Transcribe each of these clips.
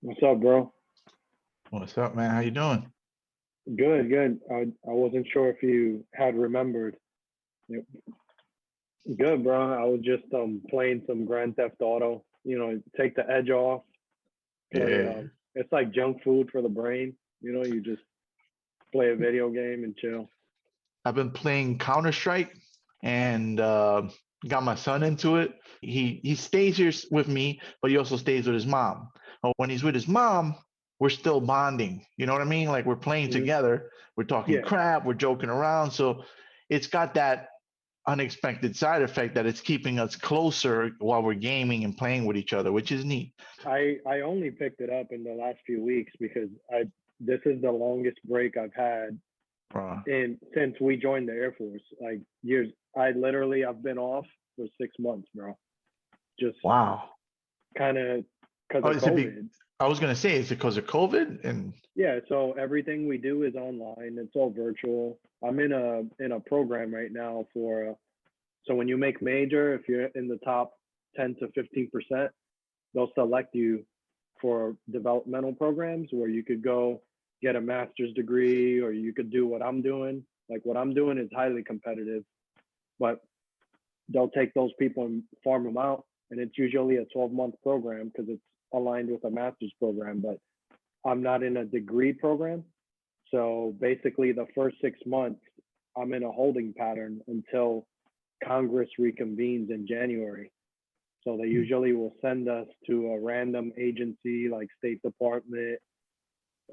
What's up, bro? What's up, man? How you doing? Good, good. I wasn't sure if you had remembered. Yep. Good, bro. I was just playing some Grand Theft Auto. Take the edge off. Play Yeah, it's like junk food for the brain. You just play a video game and chill. I've been playing Counter-Strike and got my son into it. He stays here with me, but he also stays with his mom. But when he's with his mom, we're still bonding. You know what I mean? Like we're playing Mhm. together, we're talking Yeah, crap, we're joking around. So it's got that unexpected side effect that it's keeping us closer while we're gaming and playing with each other, which is neat. I only picked it up in the last few weeks because I this is the longest break I've had Uh, in since we joined the Air Force. Like years. I've been off for 6 months, bro. Just wow. kind of because Oh, of is it be, COVID. I was gonna say, is it because of COVID? And Yeah, so everything we do is online. It's all virtual. I'm in a program right now for so when you make major, if you're in the top 10 to 15%, they'll select you for developmental programs where you could go get a master's degree or you could do what I'm doing. Like what I'm doing is highly competitive, but they'll take those people and farm them out. And it's usually a 12-month program because it's aligned with a master's program. But I'm not in a degree program. So basically, the first 6 months, I'm in a holding pattern until Congress reconvenes in January. So they usually will send us to a random agency like State Department,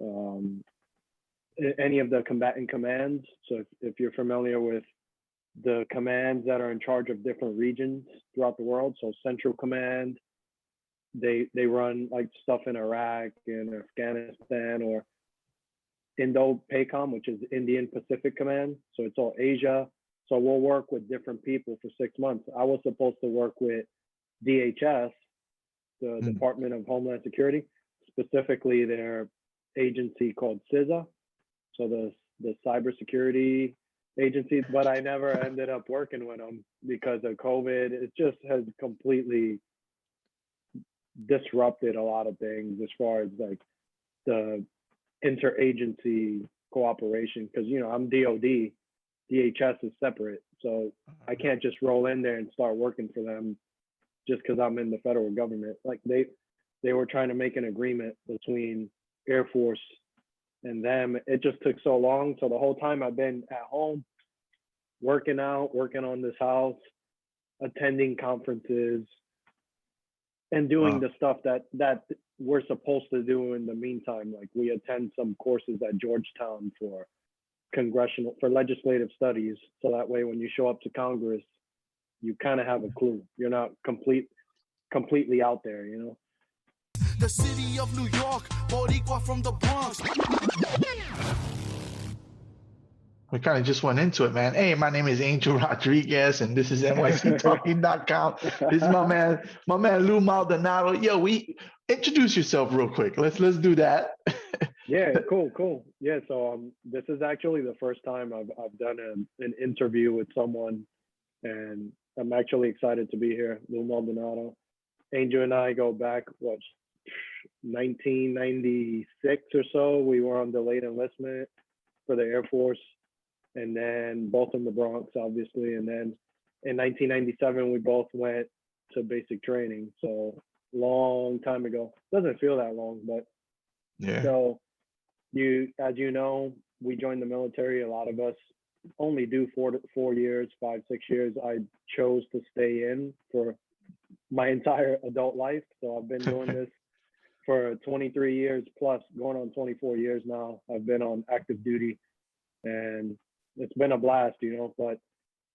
um, any of the combatant commands. So if you're familiar with the commands that are in charge of different regions throughout the world, so Central Command, they run like stuff in Iraq and Afghanistan, or Indo-PACOM, which is Indian Pacific Command. So it's all Asia. So we'll work with different people for 6 months. I was supposed to work with DHS, the mm, Department of Homeland Security, specifically their agency called CISA, so the cybersecurity agency. But I never ended up working with them because of COVID. It just has completely disrupted a lot of things as far as like the interagency cooperation. Because I'm DoD, DHS is separate, so I can't just roll in there and start working for them just because I'm in the federal government. Like they were trying to make an agreement between Air Force and them. It just took so long. So the whole time I've been at home, working out, working on this house, attending conferences, and doing wow. the stuff that we're supposed to do in the meantime. Like we attend some courses at Georgetown for legislative studies. So that way when you show up to Congress, you kind of have a clue. You're not completely out there, The city of New York, Boricua from the Bronx. We kind of just went into it, man. Hey, my name is Angel Rodriguez, and this is NYCTalking.com. This is my man Lou Maldonado. Yo, we introduce yourself real quick. Let's do that. Yeah, cool. Yeah, so this is actually the first time I've done an interview with someone, and I'm actually excited to be here. Lou Maldonado. Angel and I go back, 1996 or so. We were on delayed enlistment for the Air Force, and then both in the Bronx, obviously. And then in 1997, we both went to basic training. So long time ago. Doesn't feel that long, but Yeah. so as you know, we joined the military. A lot of us only do 4 years, 5-6 years. I chose to stay in for my entire adult life. So I've been doing this for 23 years plus, going on 24 years now. I've been on active duty, and it's been a blast, but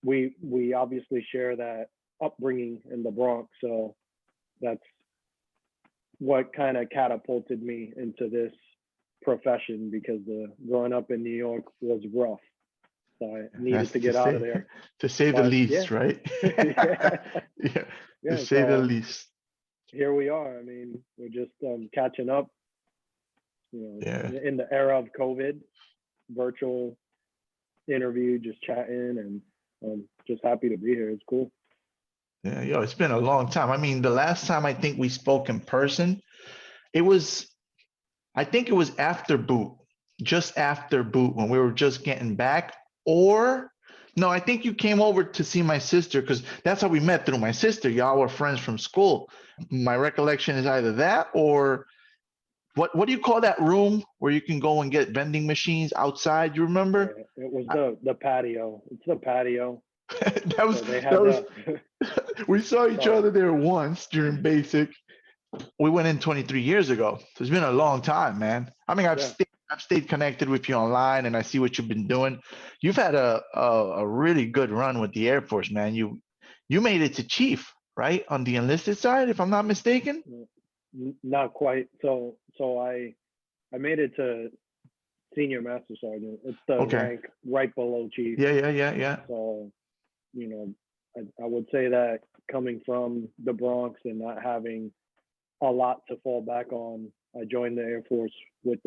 we obviously share that upbringing in the Bronx. So that's what kind of catapulted me into this profession, because growing up in New York was rough. So I needed That's to get out of there. to say the But least, yeah, right? yeah, Yeah, yeah. to say the So least. here we are. I mean, we're just catching up, Yeah. in the era of COVID, virtual interview, just chatting, and just happy to be here. It's cool. Yeah, yo, it's been a long time. I mean, the last time I think we spoke in person, it was I think it was after boot, just after boot when we were just getting back. Or no, I think you came over to see my sister because that's how we met through my sister. Y'all were friends from school. My recollection is either that or what do you call that room where you can go and get vending machines outside? You remember? Yeah, it was the patio. It's the patio. that was So they that had was the. we saw each Sorry. other there once during basic. We went in 23 years ago. So it's been a long time, man. I mean, Yeah. I've stayed connected with you online, and I see what you've been doing. You've had a really good run with the Air Force, man. You made it to chief, right, on the enlisted side, if I'm not mistaken. Not quite. So I made it to senior master sergeant. It's the Okay. rank right below chief. Yeah. So, you know, I would say that coming from the Bronx and not having a lot to fall back on, I joined the Air Force with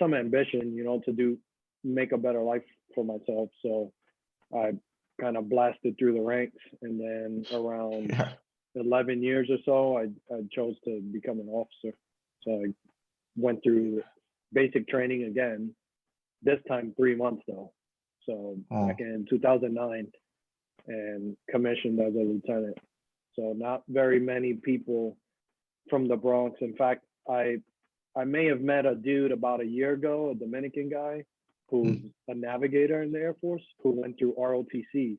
some ambition, to make a better life for myself. So I kind of blasted through the ranks, and then around Yeah. 11 years or so, I chose to become an officer. So I went through basic training again, this time 3 months though. So back in 2009, and commissioned as a lieutenant. So not very many people from the Bronx. In fact, I may have met a dude about a year ago, a Dominican guy who's a navigator in the Air Force who went through ROTC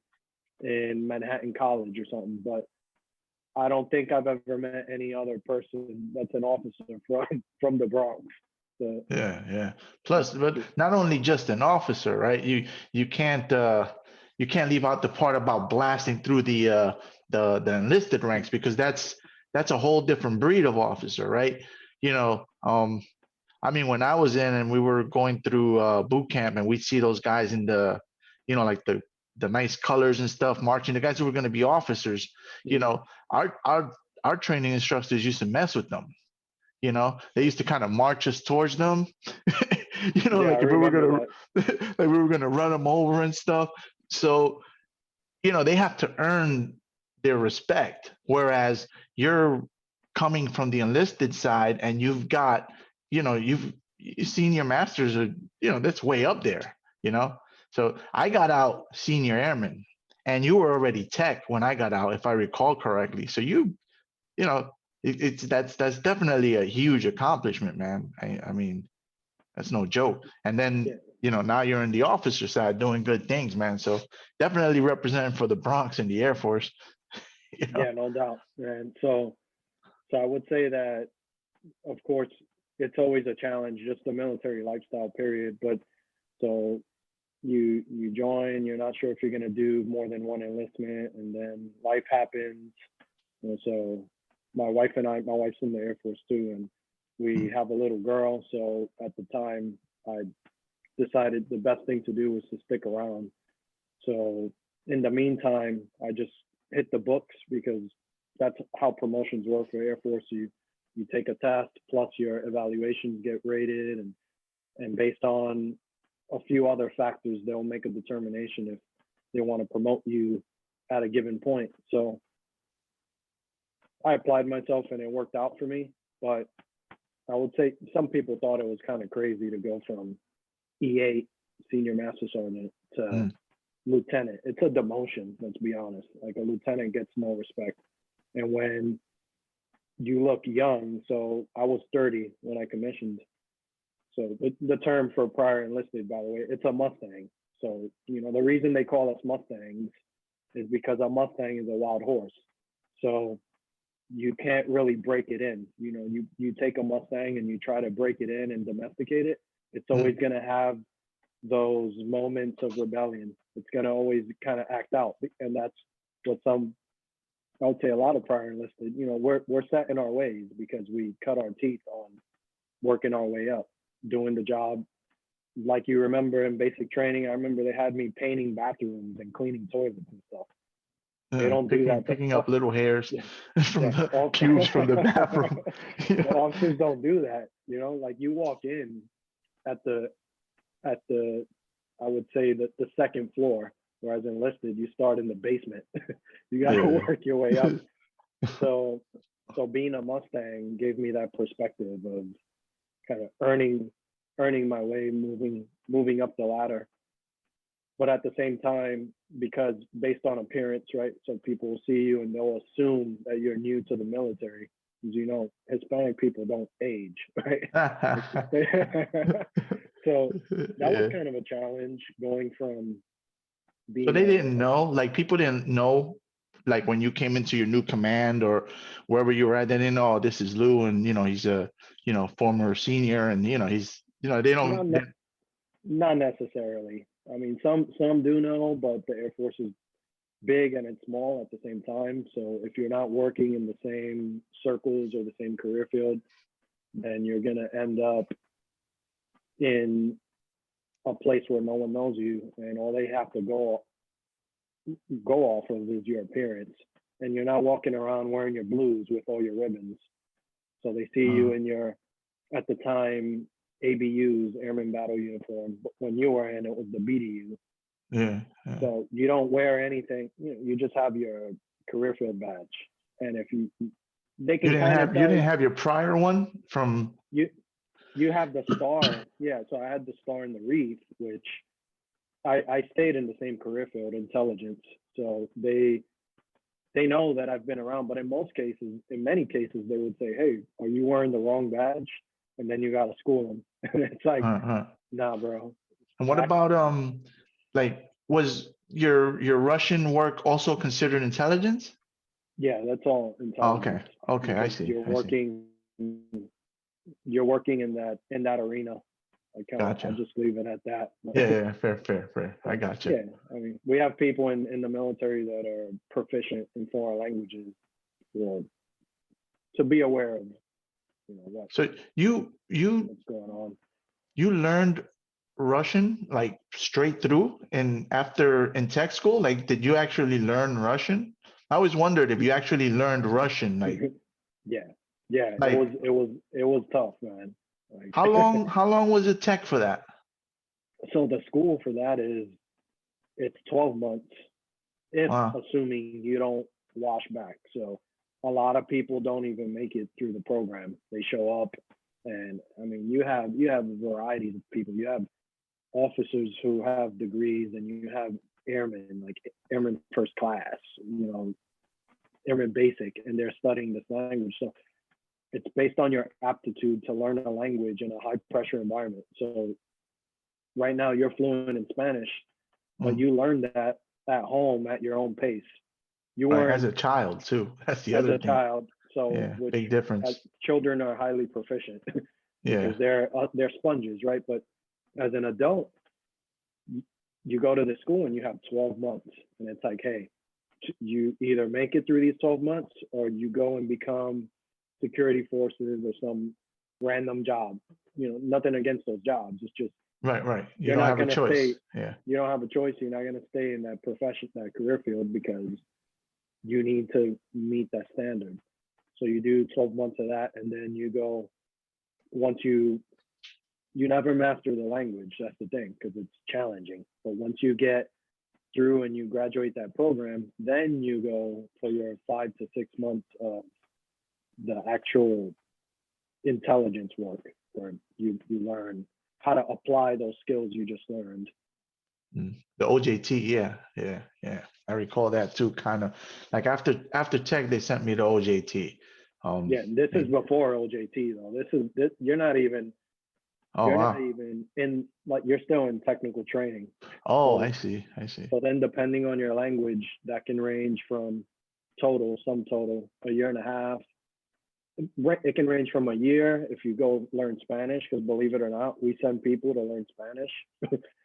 in Manhattan College or something. But I don't think I've ever met any other person that's an officer from the Bronx. So, Yeah. Plus, but not only just an officer, right? You can't leave out the part about blasting through the enlisted ranks because that's a whole different breed of officer, right? You know, I mean, when I was in and we were going through boot camp and we'd see those guys in the, like the nice colors and stuff, marching, the guys who were going to be officers, our training instructors used to mess with them. They used to kind of march us towards them. yeah, like I if we were remember gonna that. like we were gonna run them over and stuff. So, they have to earn their respect. Whereas you're coming from the enlisted side and you've got, you've senior masters are, that's way up there. So I got out senior airman and you were already tech when I got out, if I recall correctly. So you know, that's definitely a huge accomplishment, man. I mean, that's no joke. And then, Yeah. now you're in the officer side doing good things, man. So definitely representing for the Bronx and the Air Force. Yeah, no doubt. And so I would say that, of course, it's always a challenge, just the military lifestyle period. But so you join, you're not sure if you're going to do more than one enlistment, and then life happens. And so my wife's in the Air Force too, and we have a little girl. So at the time, I decided the best thing to do was to stick around. So in the meantime, I just hit the books because that's how promotions work for Air Force. You take a test plus your evaluations get rated, and based on a few other factors, they'll make a determination if they want to promote you at a given point. So I applied myself and it worked out for me. But I would say some people thought it was kind of crazy to go from E8 senior master sergeant to lieutenant. It's a demotion, let's be honest. Like a lieutenant gets no respect. And when you look young, so I was 30 when I commissioned. So the term for prior enlisted, by the way, it's a Mustang. So, the reason they call us Mustangs is because a Mustang is a wild horse. So you can't really break it in. You take a Mustang and you try to break it in and domesticate it. It's always going to have those moments of rebellion. It's going to always kind of act out. And that's what I would say a lot of prior enlisted, we're set in our ways because we cut our teeth on working our way up, doing the job. Like you remember in basic training, I remember they had me painting bathrooms and cleaning toilets and stuff. They don't do that. Picking up little hairs from the pubes from the bathroom. The officers don't do that. Like you walk in at the I would say that the second floor, whereas enlisted, you start in the basement. You got to work your way up. So being a Mustang gave me that perspective of kind of earning my way, moving up the ladder. But at the same time, because based on appearance, right? So people will see you and they'll assume that you're new to the military. As you know, Hispanic people don't age, right? So that was Yeah. kind of a challenge going from So being they didn't know, like people didn't know, like when you came into your new command or wherever you were at, they didn't know, oh, this is Lou, and he's a former senior, and he's they not don't. ne- not necessarily. I mean, some do know, but the Air Force is big and it's small at the same time. So if you're not working in the same circles or the same career field, then you're gonna end up in a place where no one knows you, and all they have to go off of is your appearance. And you're not walking around wearing your blues with all your ribbons. So they see you in your, at the time, ABUs, Airman Battle Uniform. But when you were in, it was the BDU. Yeah. So you don't wear anything. You just have your career field badge. And if they can You didn't have your prior one from. You have the star. Yeah. So I had the star in the wreath, which I stayed in the same career field, intelligence. So they know that I've been around, but in many cases, they would say, "Hey, are you wearing the wrong badge?" And then you got to school them. And it's like, nah, bro. And what about like was your Russian work also considered intelligence? Yeah, that's all Oh, intelligence. okay, I Because see. you're working in that arena. I'll Gotcha. just leave it at that. Yeah, fair. I gotcha. Yeah, I mean, we have people in the military that are proficient in foreign languages, to be aware of, So what's going on. you learned Russian like straight through and after in tech school? Like, did you actually learn Russian? I always wondered if you actually learned Russian. Yeah, Like it was tough, man. Like, how long was it tech for that? so the school for that it's 12 months, if Wow. assuming you don't wash back. So a lot of people don't even make it through the program. They show up, and I mean, you have varieties of people. You have officers who have degrees, and you have airmen, like airmen first class, airmen basic, and they're studying this language. So it's based on your aptitude to learn a language in a high pressure environment. So right now you're fluent in Spanish, but you learned that at home at your own pace. You Right, as weren't a child too. That's the as other a thing. child. So Yeah, which big difference. children are highly proficient Yeah. because they're sponges, right? But as an adult, you go to the school and you have 12 months, and it's like, hey, you either make it through these 12 months or you go and become security forces or some random job. Nothing against those jobs. It's just Right. You you're don't not have a going to choice. stay. Yeah. You don't have a choice. You're not going to stay in that profession, that career field, because you need to meet that standard. So you do 12 months of that, and then you go. Once you never master the language. That's the thing, because it's challenging. But once you get through and you graduate that program, then you go for your 5 to 6 months of the actual intelligence work, where you learn how to apply those skills you just learned. The OJT, yeah. I recall that too. Kind of like after tech, they sent me to OJT. Yeah, this is before OJT though. This you're not even in, like, you're still in technical training. Oh, So, I see. So then, depending on your language, that can range from sum total, a year and a half. It can range from a year if you go learn Spanish, because believe it or not, we send people to learn Spanish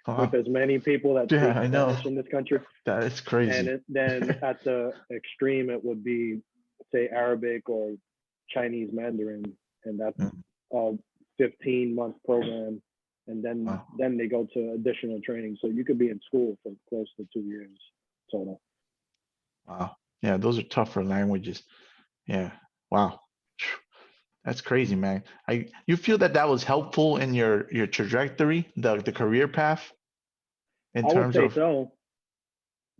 with as many people that speak I know. Spanish in this country. That is crazy. And then at the extreme, it would be, say, Arabic or Chinese Mandarin, and that's a 15-month program. And then they go to additional training. So you could be in school for close to 2 years total. Wow. Yeah, those are tougher languages. Yeah. Wow. That's crazy, man. You feel that was helpful in your trajectory, the career path, in I would terms say of. so.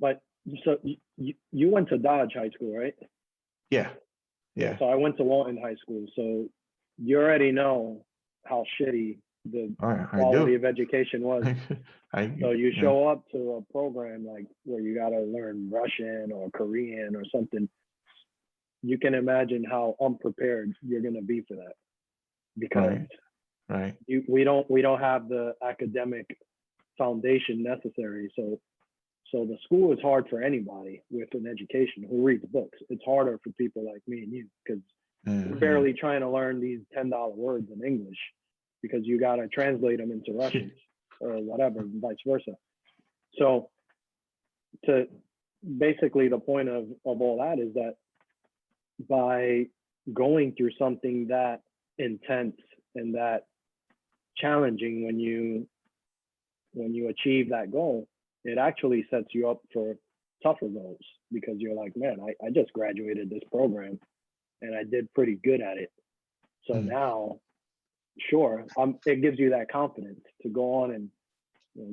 But so you went to Dodge High School, right? Yeah. So I went to Walton High School. So you already know how shitty the I quality do. of education was. So you Yeah. show up to a program like where you got to learn Russian or Korean or something. You can imagine how unprepared you're going to be for that, because Right. we don't have the academic foundation necessary. So the school is hard for anybody with an education who reads books. It's harder for people like me and you, because we're barely trying to learn these $10 words in English, because you got to translate them into Russian or whatever, and vice versa. So to basically the point of all that is that by going through something that intense and that challenging, when you achieve that goal, it actually sets you up for tougher goals, because you're like, man, I just graduated this program and I did pretty good at it. So now, sure, it gives you that confidence to go on and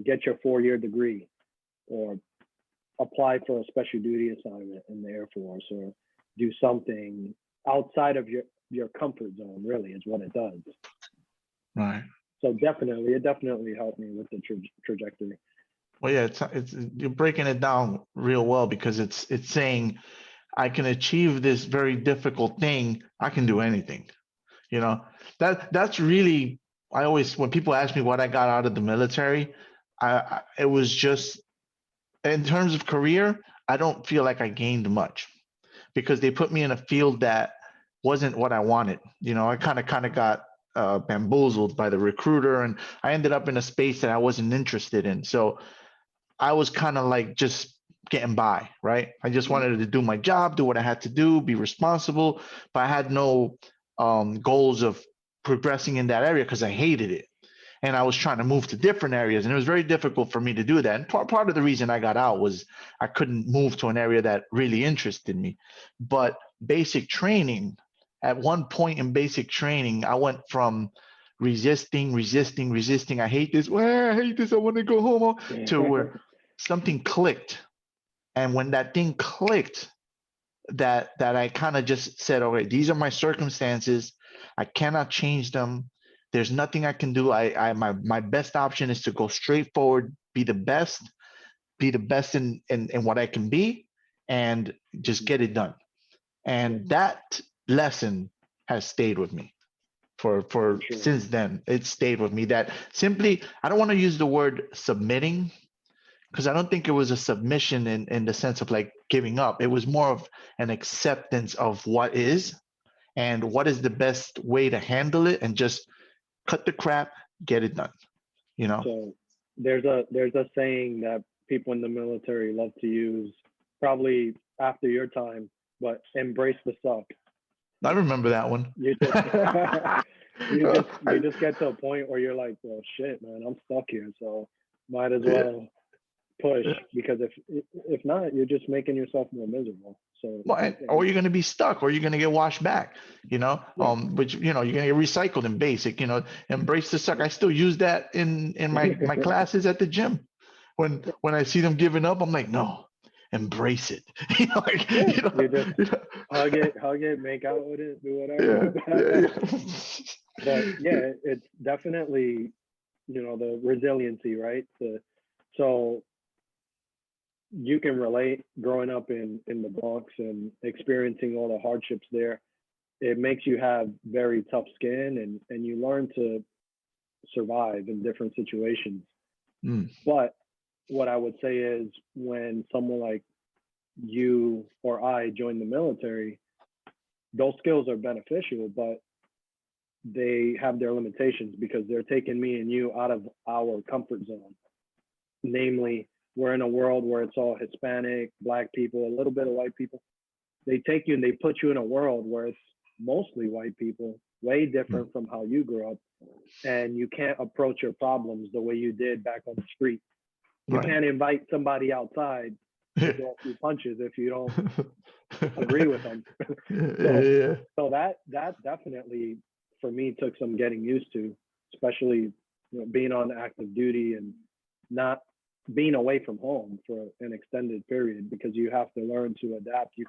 get your 4-year degree, or apply for a special duty assignment in the Air Force, or do something outside of your comfort zone, really, is what it does. Right. So it definitely helped me with the trajectory. Well, yeah, it's you're breaking it down real well, because it's saying I can achieve this very difficult thing. I can do anything. That's really, I always, when people ask me what I got out of the military, it was just, in terms of career, I don't feel like I gained much, because they put me in a field that wasn't what I wanted. I kind of got bamboozled by the recruiter, and I ended up in a space that I wasn't interested in. So I was kind of like just getting by, right? I just wanted to do my job, do what I had to do, be responsible, but I had no goals of progressing in that area, because I hated it. And I was trying to move to different areas, and it was very difficult for me to do that. And part of the reason I got out was I couldn't move to an area that really interested me. But basic training, at one point in basic training, I went from resisting. I hate this. Well, I hate this. I want to go home. To where something clicked. And when that thing clicked, that I kind of just said, okay, these are my circumstances. I cannot change them. There's nothing I can do. My best option is to go straight forward, be the best in what I can be, and just get it done. And that lesson has stayed with me for Sure. since then. It stayed with me, that simply, I don't want to use the word submitting, because I don't think it was a submission in the sense of like giving up. It was more of an acceptance of what is, and what is the best way to handle it, and just cut the crap, get it done. So there's a saying that people in the military love to use, probably after your time, but embrace the suck. I remember that one. You just get to a point where you're like, well, shit, man, I'm stuck here, so might as well push, because if not, you're just making yourself more miserable. So, or you're going to be stuck, or you're going to get washed back, which, you're going to get recycled in basic, embrace the suck. I still use that in my classes at the gym. When I see them giving up, I'm like, no, embrace it. You just hug it, make out with it, do whatever. But yeah, it's definitely, the resiliency, right? So you can relate, growing up in the Bronx and experiencing all the hardships there. It makes you have very tough skin, and you learn to survive in different situations. But what I would say is, when someone like you or I join the military, those skills are beneficial, but they have their limitations, because they're taking me and you out of our comfort zone. Namely, we're in a world where it's all Hispanic, Black people, a little bit of white people. They take you and they put you in a world where it's mostly white people, way different from how you grew up. And you can't approach your problems the way you did back on the street. You can't invite somebody outside to throw a few punches if you don't agree with them. So that definitely, for me, took some getting used to, especially being on active duty and not being away from home for an extended period, because you have to learn to adapt. You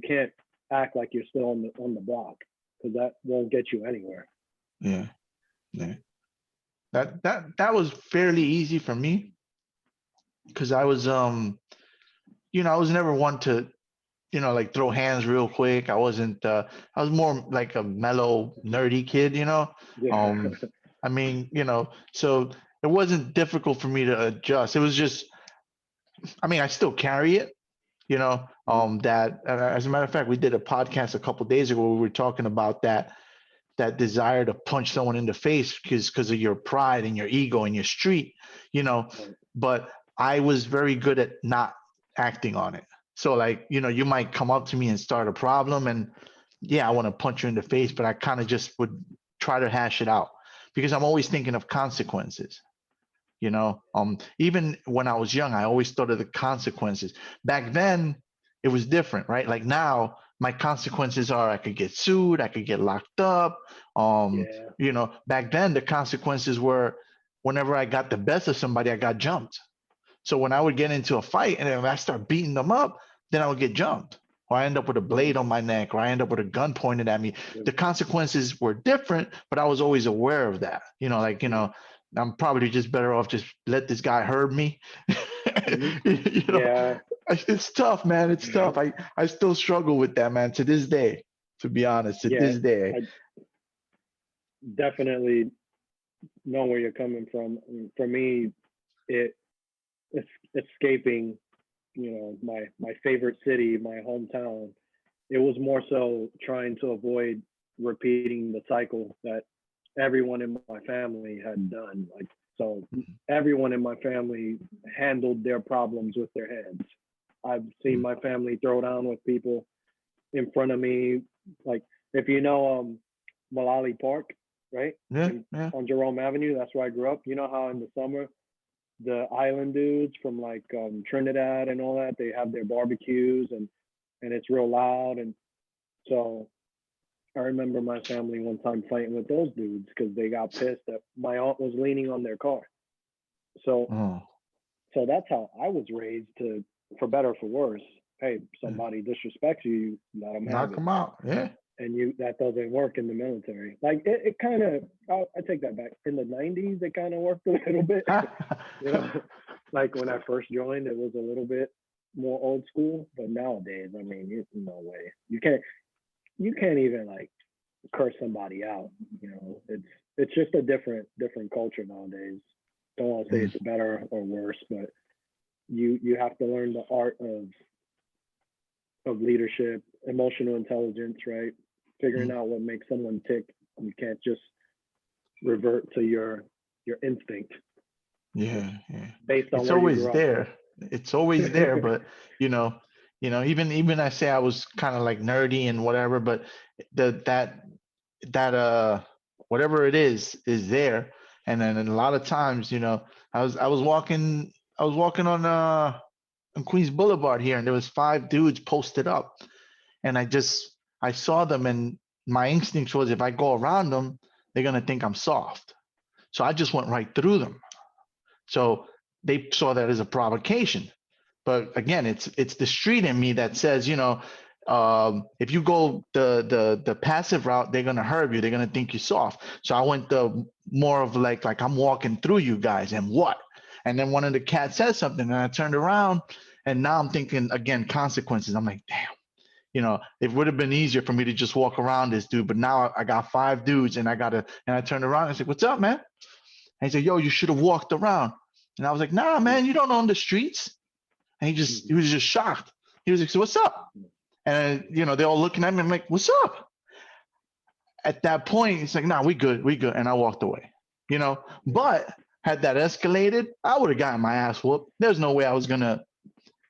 can't act like you're still on the block, because that won't get you anywhere. Yeah. Yeah. That was fairly easy for me because I was I was never one to like throw hands real quick. I wasn't I was more like a mellow, nerdy kid, Yeah. Um I mean, so it wasn't difficult for me to adjust. It was just I mean, I still carry it, that as a matter of fact, we did a podcast a couple days ago where we were talking about that desire to punch someone in the face because of your pride and your ego and your street, Right. but I was very good at not acting on it. So like, you might come up to me and start a problem and yeah, I want to punch you in the face, but I kind of just would try to hash it out because I'm always thinking of consequences. Even when I was young, I always thought of the consequences. Back then, it was different, right? Like now, my consequences are I could get sued, I could get locked up. Yeah. Back then the consequences were whenever I got the best of somebody, I got jumped. So when I would get into a fight and if I start beating them up, then I would get jumped. Or I end up with a Right. blade on my neck, or I end up with a gun pointed at me. Yeah. The consequences were different, but I was always aware of that. I'm probably just better off just let this guy hurt me. Mhm. you know, Yeah. it's tough, man. It's tough. I still struggle with that, man, to this day. To be honest, to Yeah. this day. I definitely know where you're coming from. For me, it it's escaping, my favorite city, my hometown. It was more so trying to avoid repeating the cycle that everyone in my family had done. Like, so everyone in my family handled their problems with their hands. I've seen my family throw down with people in front of me. Like, if you know Malali Park, right? Yeah, yeah. On Jerome Avenue, that's where I grew up. You know how in the summer the island dudes from like Trinidad and all that, they have their barbecues and it's real loud. And so I remember my family one time fighting with those dudes because they got pissed that my aunt was leaning on their car. So Oh, so that's how I was raised, to for better or for worse. Hey, yeah. somebody disrespects you, you let them have Knock it. him out. Yeah. And that doesn't work in the military. Like it kind of, I take that back. In the '90s, it kind of worked a little bit. you know, like when I first joined, it was a little bit more old school. But nowadays, I mean, no way. You can't even like curse somebody out. It's just a different culture nowadays. Don't want to say Mm, it's better or worse, but you have to learn the art of leadership, emotional intelligence, right? Figuring mm. out what makes someone tick. You can't just revert to your instinct Yeah, yeah. based on It's where you always grew up. there. It's always there, but you know, even I say I was kind of like nerdy and whatever, but the that whatever it is there. And then a lot of times, I was walking on Queens Boulevard here and there was five dudes posted up and I saw them and my instinct was if I go around them, they're gonna think I'm soft. So I just went right through them. So they saw that as a provocation. But again, it's the street in me that says, if you go the passive route, they're gonna hurt you. They're gonna think you're soft. So I went the more of like I'm walking through you guys, and what? And then one of the cats says something, and I turned around, and now I'm thinking again consequences. I'm like, damn. It would have been easier for me to just walk around this dude, but now I got five dudes, and I turned around and I said, "What's up, man?" And he said, "Yo, you should have walked around." And I was like, "Nah, man, you don't own the streets." And he was just shocked. He was like, "So what's up?" And they're all looking at me. I'm like, "What's up?" At that point, it's like, "Nah, we good, we good." And I walked away. But had that escalated, I would have gotten my ass whooped. There's no way I was gonna,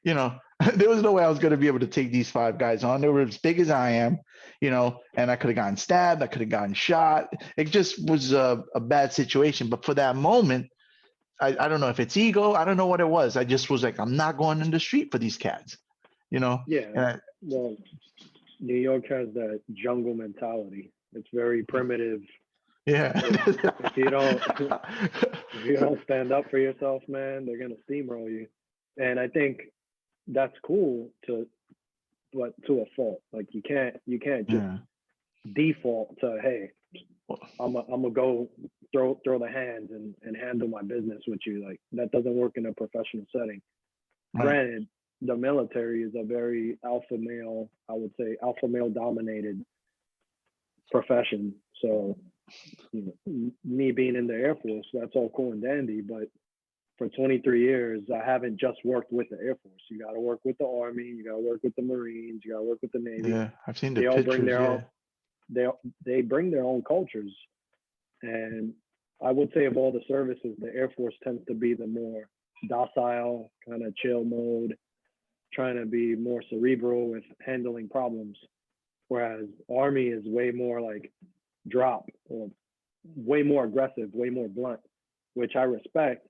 there was no way I was gonna be able to take these five guys on. They were as big as I am, and I could have gotten stabbed. I could have gotten shot. It just was a bad situation. But for that moment, I don't know if it's ego. I don't know what it was. I just was like, I'm not going in the street for these cats, Yeah. And Well, New York has that jungle mentality. It's very primitive. yeah. If you don't if you don't stand up for yourself, man, they're gonna steamroll you. And I think that's cool but to a fault. Like you can't just Yeah. default to, hey, I'm gonna go throw the hands and handle my business with you. Like that doesn't work in a professional setting. Right. Granted, the military is a very alpha male, I would say alpha male dominated profession. So, you know, me being in the Air Force, that's all cool and dandy. But for 23 years, I haven't just worked with the Air Force. You got to work with the Army. You got to work with the Marines. You got to work with the Navy. Yeah, I've seen the They all pictures. bring their Yeah. own. They bring their own cultures, and I would say of all the services, the Air Force tends to be the more docile, kind of chill mode, trying to be more cerebral with handling problems. Whereas Army is way more like drop or way more aggressive, way more blunt, which I respect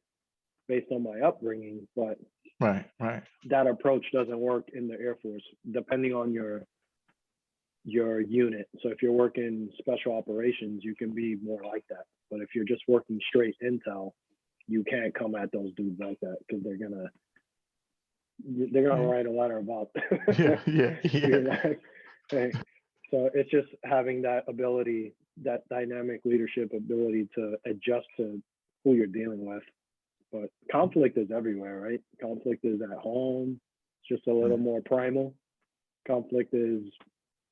based on my upbringing. But Right. that approach doesn't work in the Air Force, depending on your unit. So if you're working special operations, you can be more like that. But if you're just working straight intel, you can't come at those dudes like that because they're gonna write a letter about Yeah. you're like, hey. So it's just having that ability, that dynamic leadership ability to adjust to who you're dealing with. But conflict is everywhere, right? Conflict is at home. It's just a little more primal. Conflict is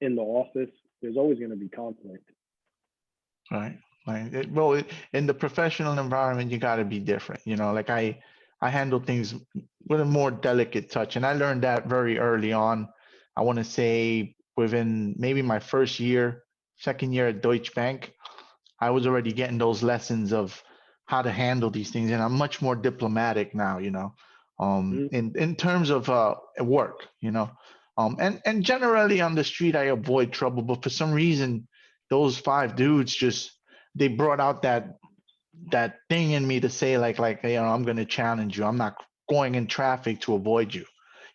in the office. There's always going to be conflict. Right. In the professional environment, you got to be different. You know, like I handle things with a more delicate touch, and I learned that very early on. I want to say within maybe my second year at Deutsche Bank, I was already getting those lessons of how to handle these things, and I'm much more diplomatic now. You know, in terms of work. You know, and generally on the street, I avoid trouble, but for some reason, those 5 dudes they brought out that thing in me to say like you know, I'm going to challenge you. I'm not going in traffic to avoid you.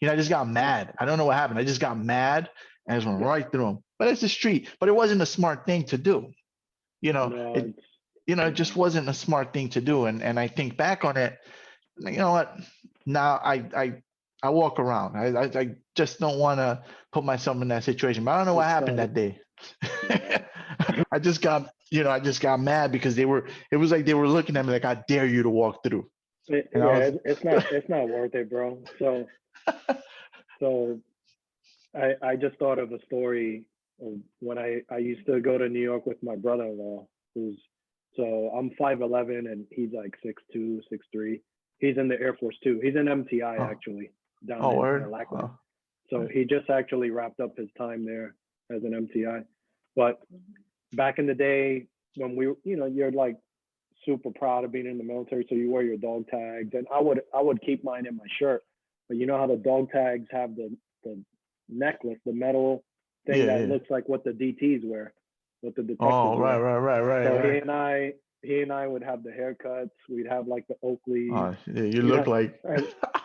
You know, I just got mad. I don't know what happened. I just got mad and I just went right through him. But it's the street. But it wasn't a smart thing to do. You know, it just wasn't a smart thing to do. And I think back on it, you know what? Now I walk around. I just don't want to put myself in that situation. But I don't know what happened that day. I just got mad because it was like they were looking at me like, I dare you to walk through. It's not worth it, bro. So I just thought of a story of when I used to go to New York with my brother-in-law, so I'm 5'11" and he's like 6'2", 6'3". He's in the Air Force too. He's in MTI actually down in Lackland. So he just actually wrapped up his time there as an MTI. But back in the day when you're like super proud of being in the military, so you wear your dog tags, and I would keep mine in my shirt. But you know how the dog tags have the necklace, the metal thing that looks like what the DTs wear, what the detectives wear. Right. So he and I would have the haircuts. We'd have like the Oakley. You look like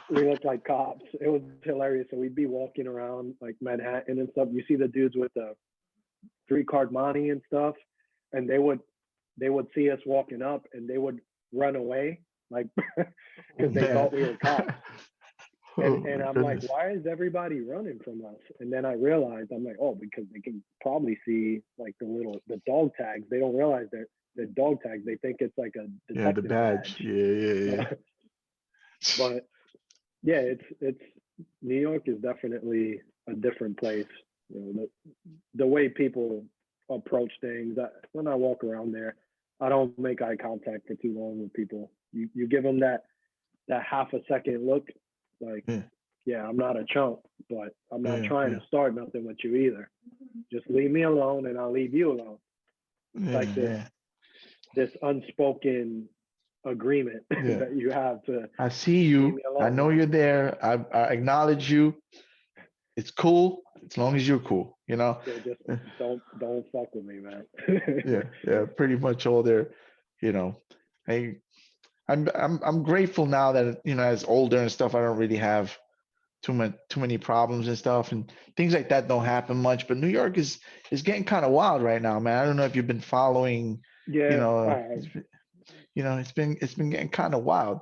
we looked like cops. It was hilarious. So we'd be walking around like Manhattan and stuff. You see the dudes with the 3-card money and stuff, and they would see us walking up and they would run away, like because they thought we were cops. And I'm like, why is everybody running from us? And then I realized, I'm like, oh, because they can probably see like the dog tags. They don't realize that the dog tags. They think it's like a detective the badge. Yeah. But yeah, it's New York is definitely a different place. You know, the way people approach things. When I walk around there, I don't make eye contact for too long with people. You give them that half a second look, like, yeah, I'm not a chump, but I'm not trying to start nothing with you either. Just leave me alone and I'll leave you alone. Like this unspoken agreement that you have to. I see you. I know you're there. I acknowledge you. It's cool as long as you're cool, you know. Yeah, just don't fuck with me, man. yeah, pretty much all there. You know, I'm grateful now that, you know, as older and stuff, I don't really have too many problems and stuff, and things like that don't happen much. But New York is getting kind of wild right now, man. I don't know if you've been following. Yeah. It's been getting kind of wild.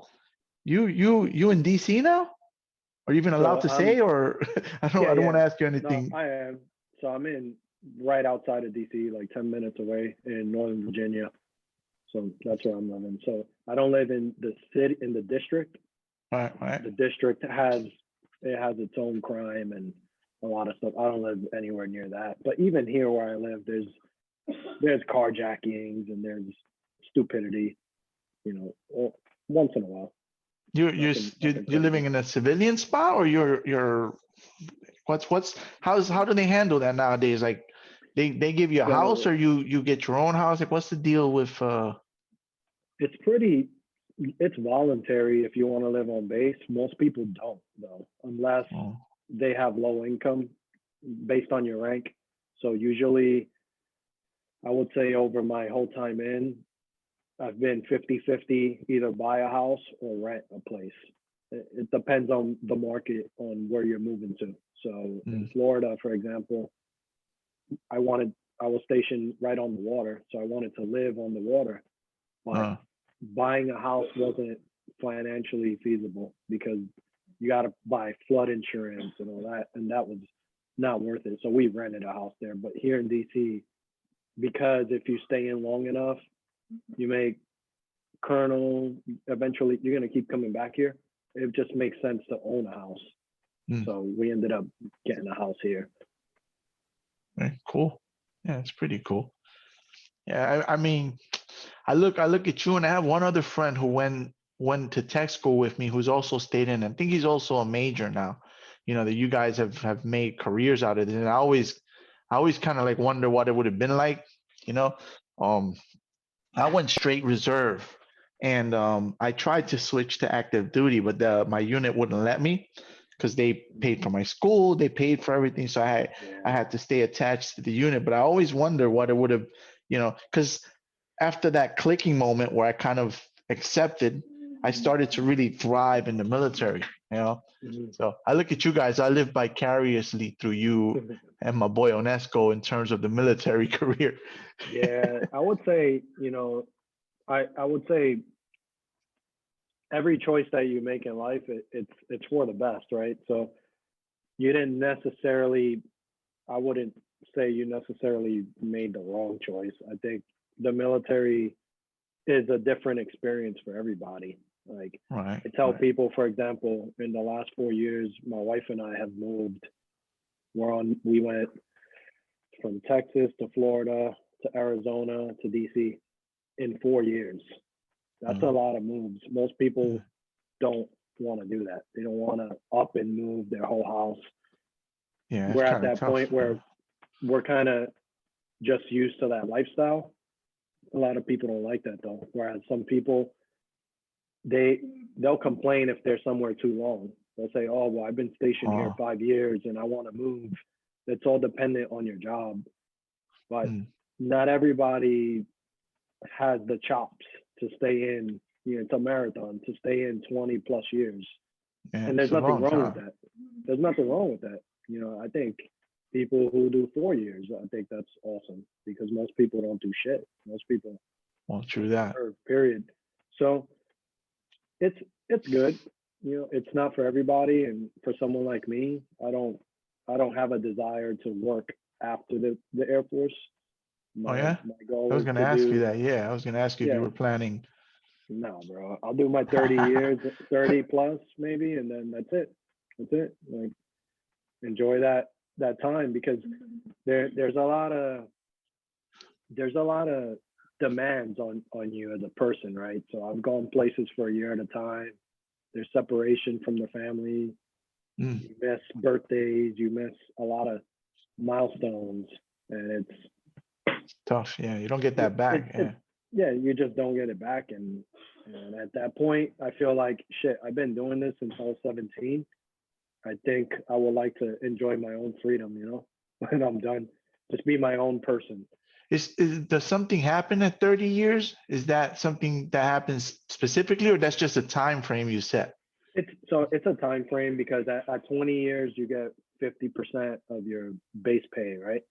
You in DC now? Are you even allowed to say, or I don't want to ask you anything? No, I am. So I'm in right outside of DC, like 10 minutes away in Northern Virginia. So that's where I'm living. So I don't live in the city, in the district. Right. The district has its own crime and a lot of stuff. I don't live anywhere near that. But even here where I live, there's carjackings and there's stupidity, once in a while. You're Nothing you're living in a civilian spot, or you're how do they handle that nowadays? Like they give you a house, So or you get your own house? Like what's the deal with it's voluntary if you want to live on base. Most people don't though, unless oh, they have low income based on your rank. So usually I would say over my whole time in, I've been 50-50, either buy a house or rent a place. It depends on the market, on where you're moving to. So in Florida, for example, I was stationed right on the water. So I wanted to live on the water, but buying a house wasn't financially feasible because you got to buy flood insurance and all that. And that was not worth it. So we rented a house there. But here in DC, because if you stay in long enough, you make colonel, eventually you're going to keep coming back here. It just makes sense to own a house. So we ended up getting a house here. Very cool. Yeah, it's pretty cool. Yeah, I mean, I look at you, and I have one other friend who went to tech school with me, who's also stayed in. I think he's also a major now. That you guys have made careers out of it. And I always kind of like wonder what it would have been like. I went straight reserve, and I tried to switch to active duty, but my unit wouldn't let me because they paid for my school, they paid for everything, so I had to stay attached to the unit. But I always wonder what it would have, because after that clicking moment where I kind of accepted, I started to really thrive in the military. So I look at you guys. I live vicariously through you and my boy Onesco in terms of the military career. Yeah, I would say, I would say every choice that you make in life, it's for the best, right? So you didn't necessarily, I wouldn't say you necessarily made the wrong choice. I think the military is a different experience for everybody. Like I tell people, for example, in the last 4 years, my wife and I have moved. We went from Texas to Florida to Arizona to DC in 4 years. That's a lot of moves. Most people don't want to do that. They don't want to up and move their whole house. Yeah, we're at that point where we're kind of just used to that lifestyle. A lot of people don't like that though. Whereas some people, they'll complain if they're somewhere too long. They'll say, "Oh, well, I've been stationed here 5 years and I want to move." It's all dependent on your job, but not everybody has the chops to stay in. It's a marathon, to stay in 20 plus years. Yeah, and there's nothing wrong with that. There's nothing wrong with that. I think people who do 4 years, I think that's awesome, because most people don't do shit. Most people won't do that. Period. So it's good. It's not for everybody, and for someone like me, I don't have a desire to work after the Air Force. My goal I was going to ask you that. Yeah, I was going to ask you if you were planning. No, bro. I'll do my 30 years, 30 plus maybe, and then that's it. Like, enjoy that time, because there's a lot of demands on you as a person, right? So I've gone places for a year at a time. There's separation from the family. You miss birthdays. You miss a lot of milestones, and it's tough. Yeah, you don't get that back. You just don't get it back. And at that point, I feel like, shit, I've been doing this since I was 17. I think I would like to enjoy my own freedom, when I'm done. Just be my own person. Does something happen at 30 years? Is that something that happens specifically, or that's just a time frame you set? It's a time frame, because at 20 years, you get 50% of your base pay, right?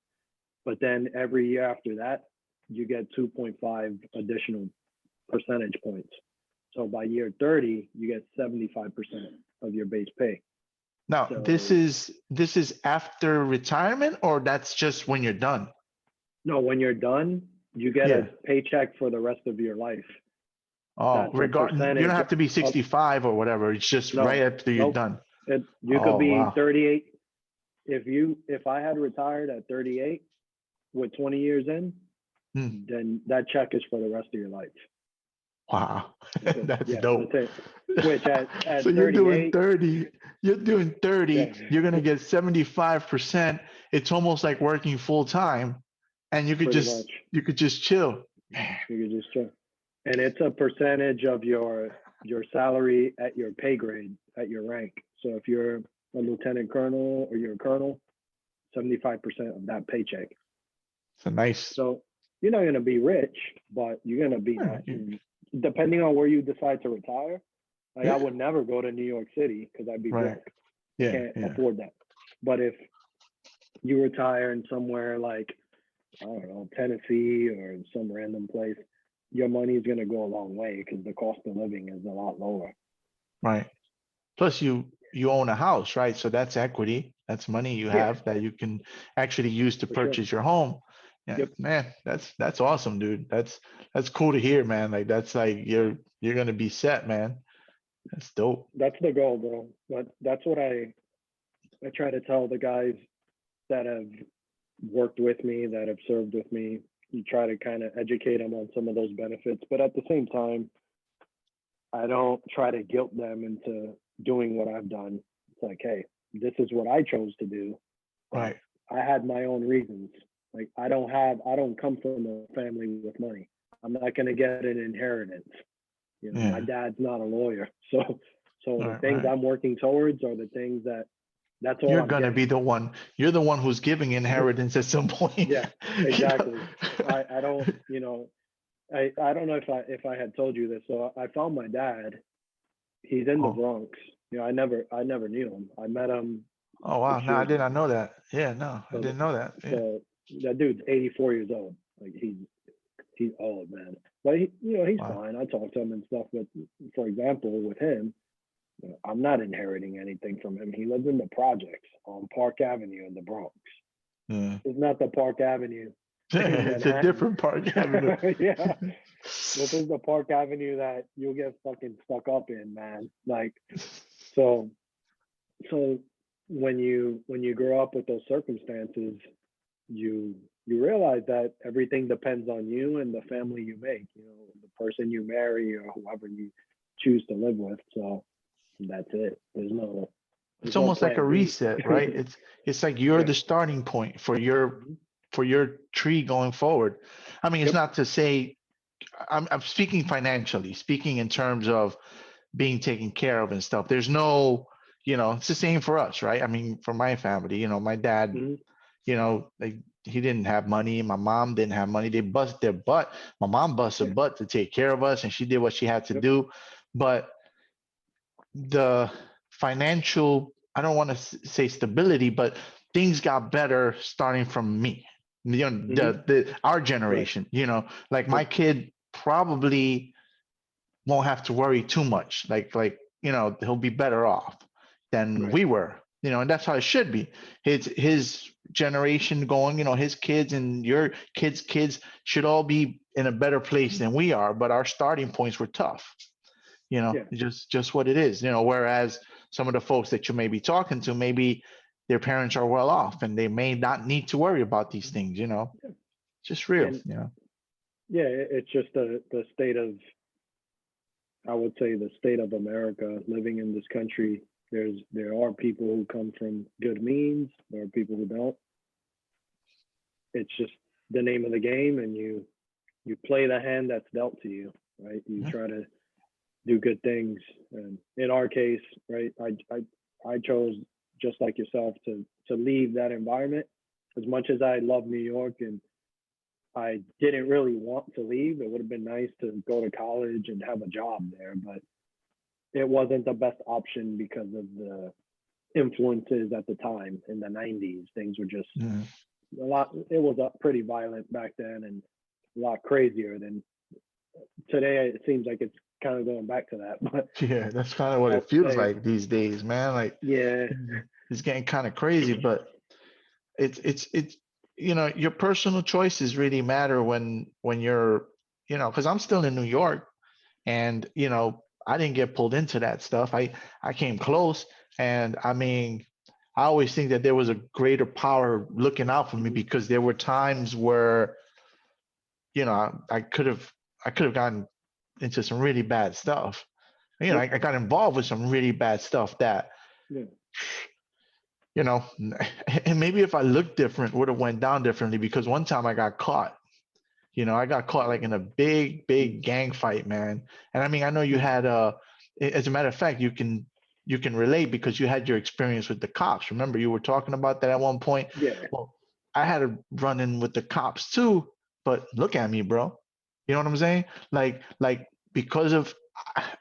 But then every year after that, you get 2.5 additional percentage points. So by year 30, you get 75% of your base pay. Now, this is after retirement, or that's just when you're done? No, when you're done, You get Yeah. a paycheck for the rest of your life. Oh, That's a you don't percentage have to be of- 65 or whatever. It's just No, right after you're nope. done. You could Oh, be wow. 38. If I had retired at 38 with 20 years in, Hmm. then that check is for the rest of your life. Wow. That's Yeah, dope. that's it. Which at So you're doing 38, 30, you're doing 30, yeah, you're gonna get 75%. It's almost like working full time, and you could pretty much. just chill. You could just check. And it's a percentage of your salary at your pay grade, at your rank. So if you're a lieutenant colonel or you're a colonel, 75% of that paycheck. It's a nice. So you're not going to be rich, but you're going to be that. And depending on where you decide to retire, like I would never go to New York City because I'd be Right. broke. Yeah, Can't yeah. afford that. But if you retire in somewhere like, I don't know, Tennessee or some random place, your money is going to go a long way because the cost of living is a lot lower. Right. Plus, you own a house, right? So that's equity. That's money you have that you can actually use to For sure. purchase your home. Yeah, Yep. man, that's awesome, dude. That's cool to hear, man. Like that's like you're gonna be set, man. That's dope. That's the goal, bro. But that's what I try to tell the guys that have worked with me, that have served with me. You try to kind of educate them on some of those benefits, but at the same time, I don't try to guilt them into doing what I've done. It's like, hey, this is what I chose to do. Right. I had my own reasons. Like I don't come from a family with money. I'm not gonna get an inheritance. You know, Yeah. my dad's not a lawyer. So the Right, things right. I'm working towards are the things that's all You're I'm gonna getting. be the one. You're the one who's giving inheritance at some point. Yeah, You know? exactly. I don't, you know, I don't know if I had told you this. So I found my dad. He's in the Oh. Bronx. You know, I never knew him. I met him. Oh wow. 6 No, I years did ago. not know that. Yeah, no, I So, didn't know that. Yeah. so that dude's 84 years old. Like he's old, man. But he's Wow. fine. I talk to him and stuff. But for example, with him, I'm not inheriting anything from him. He lives in the projects on Park Avenue in the Bronx. Yeah. It's not the Park Avenue. It's a different Park Avenue. Yeah. This is the Park Avenue that you'll get fucking stuck up in, man. Like, so when you grow up with those circumstances, you realize that everything depends on you and the family you make, the person you marry or whoever you choose to live with. So that's it. It's almost like a plan B. reset, right? It's like you're the starting point for your tree going forward. I mean, it's not to say I'm speaking financially, speaking in terms of being taken care of and stuff. There's no, it's the same for us, right? I mean, for my family, my dad, he didn't have money. My mom didn't have money. They bust their butt. My mom busted butt to take care of us, and she did what she had to do. But the financial, I don't want to say stability, but things got better starting from me. Our generation, like my kid probably won't have to worry too much. Like he'll be better off than we were. And that's how it should be. His generation going, his kids and your kids should all be in a better place than we are. But our starting points were tough. Just what it is. Whereas some of the folks that you may be talking to, maybe their parents are well off and they may not need to worry about these things. Just real. Yeah, it's just the state of, I would say, the state of America, living in this country. There are people who come from good means. There are people who don't. It's just the name of the game, and you play the hand that's dealt to you, right? You try to do good things, and in our case, right, I chose, just like yourself, to leave that environment. As much as I love New York and I didn't really want to leave, it would have been nice to go to college and have a job there, but it wasn't the best option because of the influences at the time in the 90s. Things were just a lot. It was pretty violent back then and a lot crazier than today. It seems like it's kind of going back to that. But yeah, that's kind of what it feels like these days, man. Like, yeah, it's getting kind of crazy, but it's your personal choices really matter when you're, because I'm still in New York, and I didn't get pulled into that stuff. I came close, and I mean, I always think that there was a greater power looking out for me, because there were times where I could have gotten into some really bad stuff. I got involved with some really bad stuff that, Yeah. you know, and maybe if I looked different, would have went down differently, because one time I got caught. I got caught like in a big gang fight, man. And I mean, I know you had as a matter of fact, you can relate, because you had your experience with the cops. Remember, you were talking about that at one point. Yeah. Well, I had a run in with the cops too, but look at me, bro. You know what I'm saying? Like because of,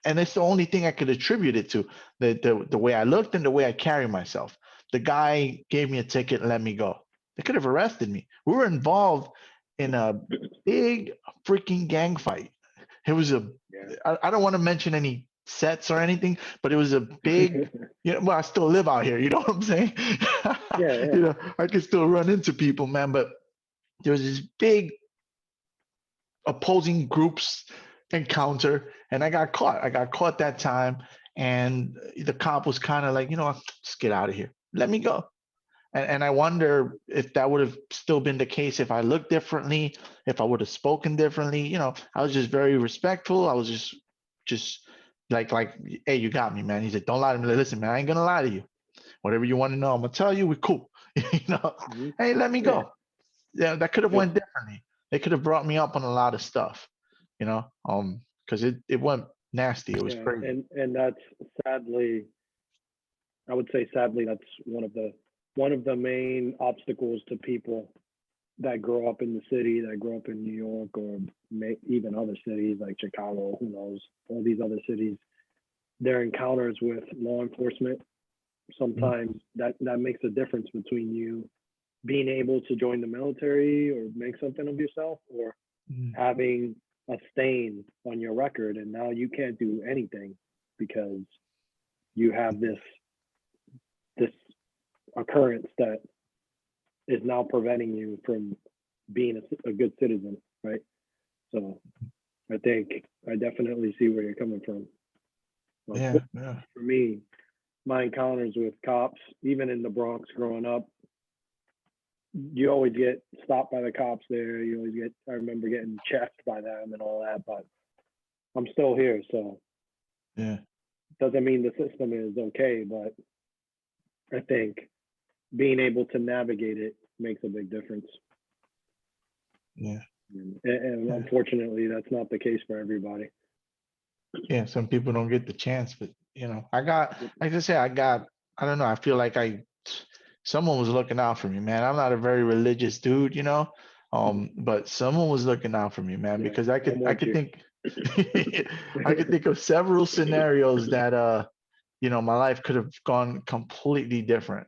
and it's the only thing I could attribute it to, the way I looked and the way I carry myself. The guy gave me a ticket and let me go. They could have arrested me. We were involved in a big freaking gang fight. It was Yeah. I don't want to mention any sets or anything, but it was a big, well, I still live out here. You know what I'm saying? Yeah. I can still run into people, man. But there was this big opposing groups encounter, and I got caught. I got caught that time, and the cop was kind of like, just get out of here. Let me go. And I wonder if that would have still been the case if I looked differently, if I would have spoken differently. I was just very respectful. I was just like, hey, you got me, man. He said, don't lie to me. Listen, man, I ain't gonna lie to you. Whatever you want to know, I'm gonna tell you. We're cool. Mhm. Hey, let me Yeah. go. Yeah, that could have Yeah. went differently. They could have brought me up on a lot of stuff, because it went nasty. It was Yeah. crazy. And that's sadly, I would say sadly, that's one of the main obstacles to people that grow up in the city, that grow up in New York, or even other cities like Chicago, who knows, all these other cities. Their encounters with law enforcement, sometimes that makes a difference between you being able to join the military or make something of yourself, or Mhm. having a stain on your record, and now you can't do anything because you have this occurrence that is now preventing you from being a good citizen, right? So I think I definitely see where you're coming from. Yeah, yeah. For me, my encounters with cops, even in the Bronx growing up, you always get stopped by the cops there. I remember getting checked by them and all that, but I'm still here. So Yeah. doesn't mean the system is okay, but I think being able to navigate it makes a big difference. Yeah. And Yeah. unfortunately, that's not the case for everybody. Yeah, some people don't get the chance, but I got, like I said, I don't know, I feel like someone was looking out for me, man. I'm not a very religious dude, but someone was looking out for me, man, Yeah, because I I'm could I with could you. think I could think of several scenarios that my life could have gone completely different.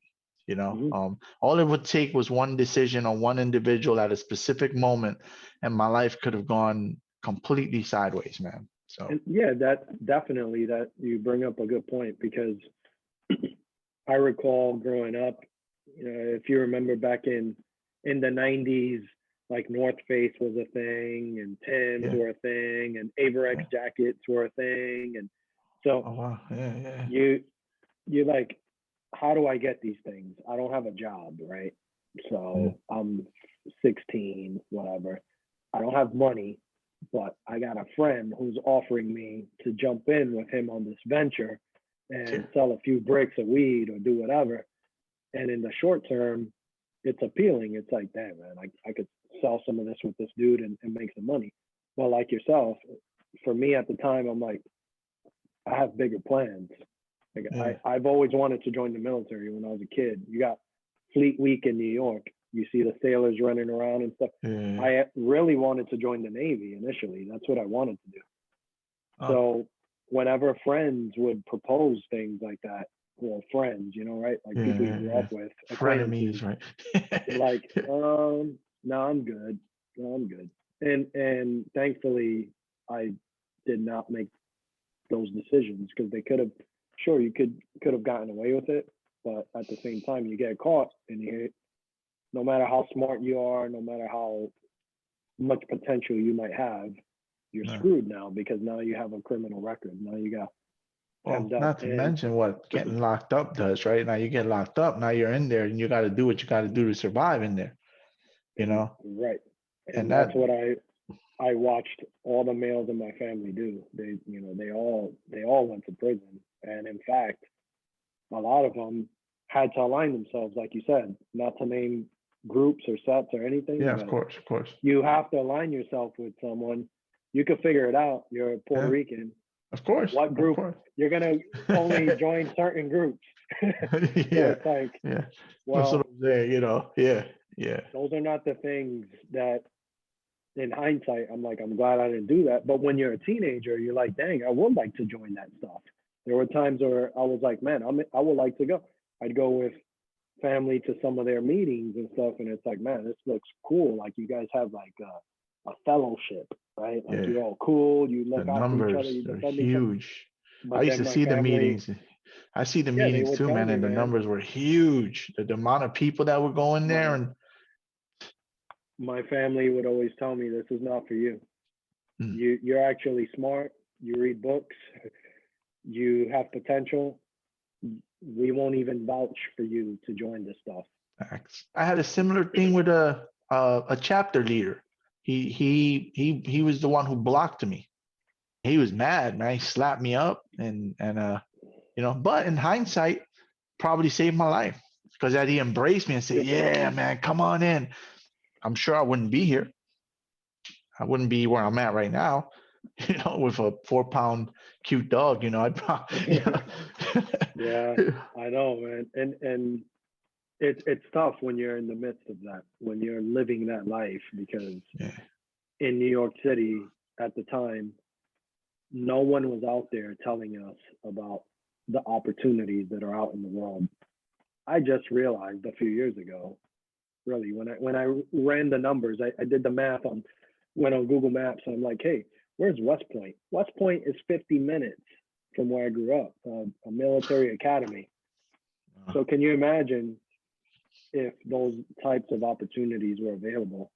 Mhm. All it would take was one decision on one individual at a specific moment, and my life could have gone completely sideways, man. So And yeah, that definitely, that you bring up a good point, because I recall growing up, if you remember back in the 90s, like North Face was a thing, and Timbs yeah, were a thing, and Averex yeah. jackets were a thing, and so Oh wow, yeah, yeah, you're like, how do I get these things? I don't have a job, right? yeah, So I'm 16, whatever. I don't have money, but I got a friend who's offering me to jump in with him on this venture yeah, and sell a few bricks of weed or do whatever. And in the short term, it's appealing. It's like, damn, man, I could sell some of this with this dude and make some money. But like yourself, for me at the time, I'm like, I have bigger plans. Like yeah, I've always wanted to join the military when I was a kid. You got Fleet Week in New York. You see the sailors running around and stuff. yeah. I really wanted to join the Navy initially. That's what I wanted to do. Oh, So whenever friends would propose things like that, well, friends, right? Like yeah, people you yeah, grew yeah. up with, acquaintances, Frenemies, right? you're like, no, I'm good. No, I'm good. And thankfully, I did not make those decisions, because they could have, you could have gotten away with it, but at the same time, you get caught and no matter how smart you are, no matter how much potential you might have, you're No. screwed now because now you have a criminal record. Now you got Well, hemmed up. not to And mention what getting locked up does, right? Now you get locked up, now you're in there and you got to do what you got to do to survive in there, you know? right. And And that, that's what I watched all the males in my family do. They, you know, they all went to prison. And in fact, a lot of them had to align themselves, like you said, not to name groups or sets or anything. yeah, of but course, of course. you have to align yourself with someone. You can figure it out. You're Puerto Yeah. Rican. Of course. What of group? course. You're gonna only join certain groups. So Yeah, it's like, yeah. That's well, what I'm saying, you know. Yeah, yeah. those are not the things that, in hindsight, I'm like, I'm glad I didn't do that. But when you're a teenager, you're like, dang, I would like to join that stuff. There were times where I was like, man, I would like to go. I'd go with family to some of their meetings and stuff, and it's like, man, this looks cool. Like you guys have like a fellowship, right? Like Yeah. you're all cool. You The look out for each numbers other. You are defend each other. huge. But I used then to my see the family, meetings. I see the yeah, they meetings would too, tell man, me, and the man. numbers were huge. The amount of people that would go in there, and My family would always tell me, this is not for you. Mm. You're actually smart. You read books. You have potential. We won't even vouch for you to join this stuff. facts. I had a similar thing with a chapter leader. He was the one who blocked me. He was mad, man. He slapped me up and you know, but in hindsight, probably saved my life because that he embraced me and said, yeah, man, come on in. I'm sure I wouldn't be here. I wouldn't be where I'm at right now, you know, with a 4-pound cute dog, you know, I'd probably, Yeah, I know, man. And it's tough when you're in the midst of that, when you're living that life, because yeah, in New York City at the time, no one was out there telling us about the opportunities that are out in the world. I just realized a few years ago, really, when I ran the numbers, I did the math on, went on Google Maps, and I'm like, hey, where's West Point? West Point is 50 minutes from where I grew up, a military academy. So can you imagine if those types of opportunities were available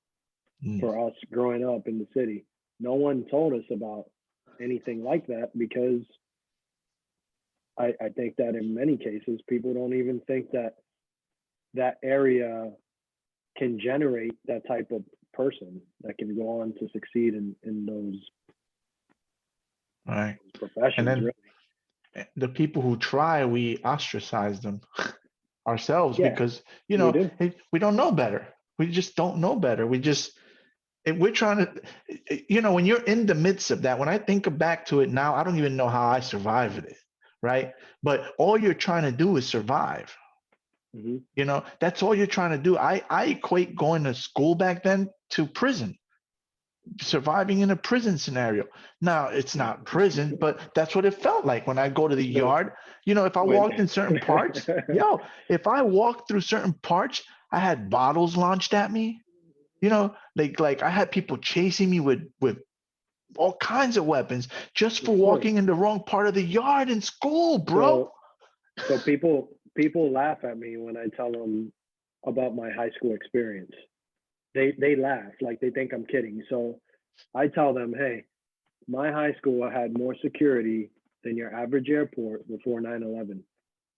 for us growing up in the city? No one told us about anything like that because I think that in many cases, people don't even think that that area can generate that type of person that can go on to succeed in those right. professions. And then really, the people who try, we ostracize them ourselves Yeah, because, you we know, do. we don't know better. We just don't know better. We're trying to, you know, when you're in the midst of that, when I think back to it now, I don't even know how I survived it, right? But all you're trying to do is survive. Mhm. You know, that's all you're trying to do. I equate going to school back then to prison, surviving in a prison scenario. Now, it's not prison, but that's what it felt like when I go to the So yard. You know, if I when walked in certain parts, if I walked through certain parts, I had bottles launched at me. You know, like I had people chasing me with all kinds of weapons just for of course. walking in the wrong part of the yard in school, bro. So people laugh at me when I tell them about my high school experience. They laugh, like they think I'm kidding. So I tell them, hey, my high school had more security than your average airport before 9/11.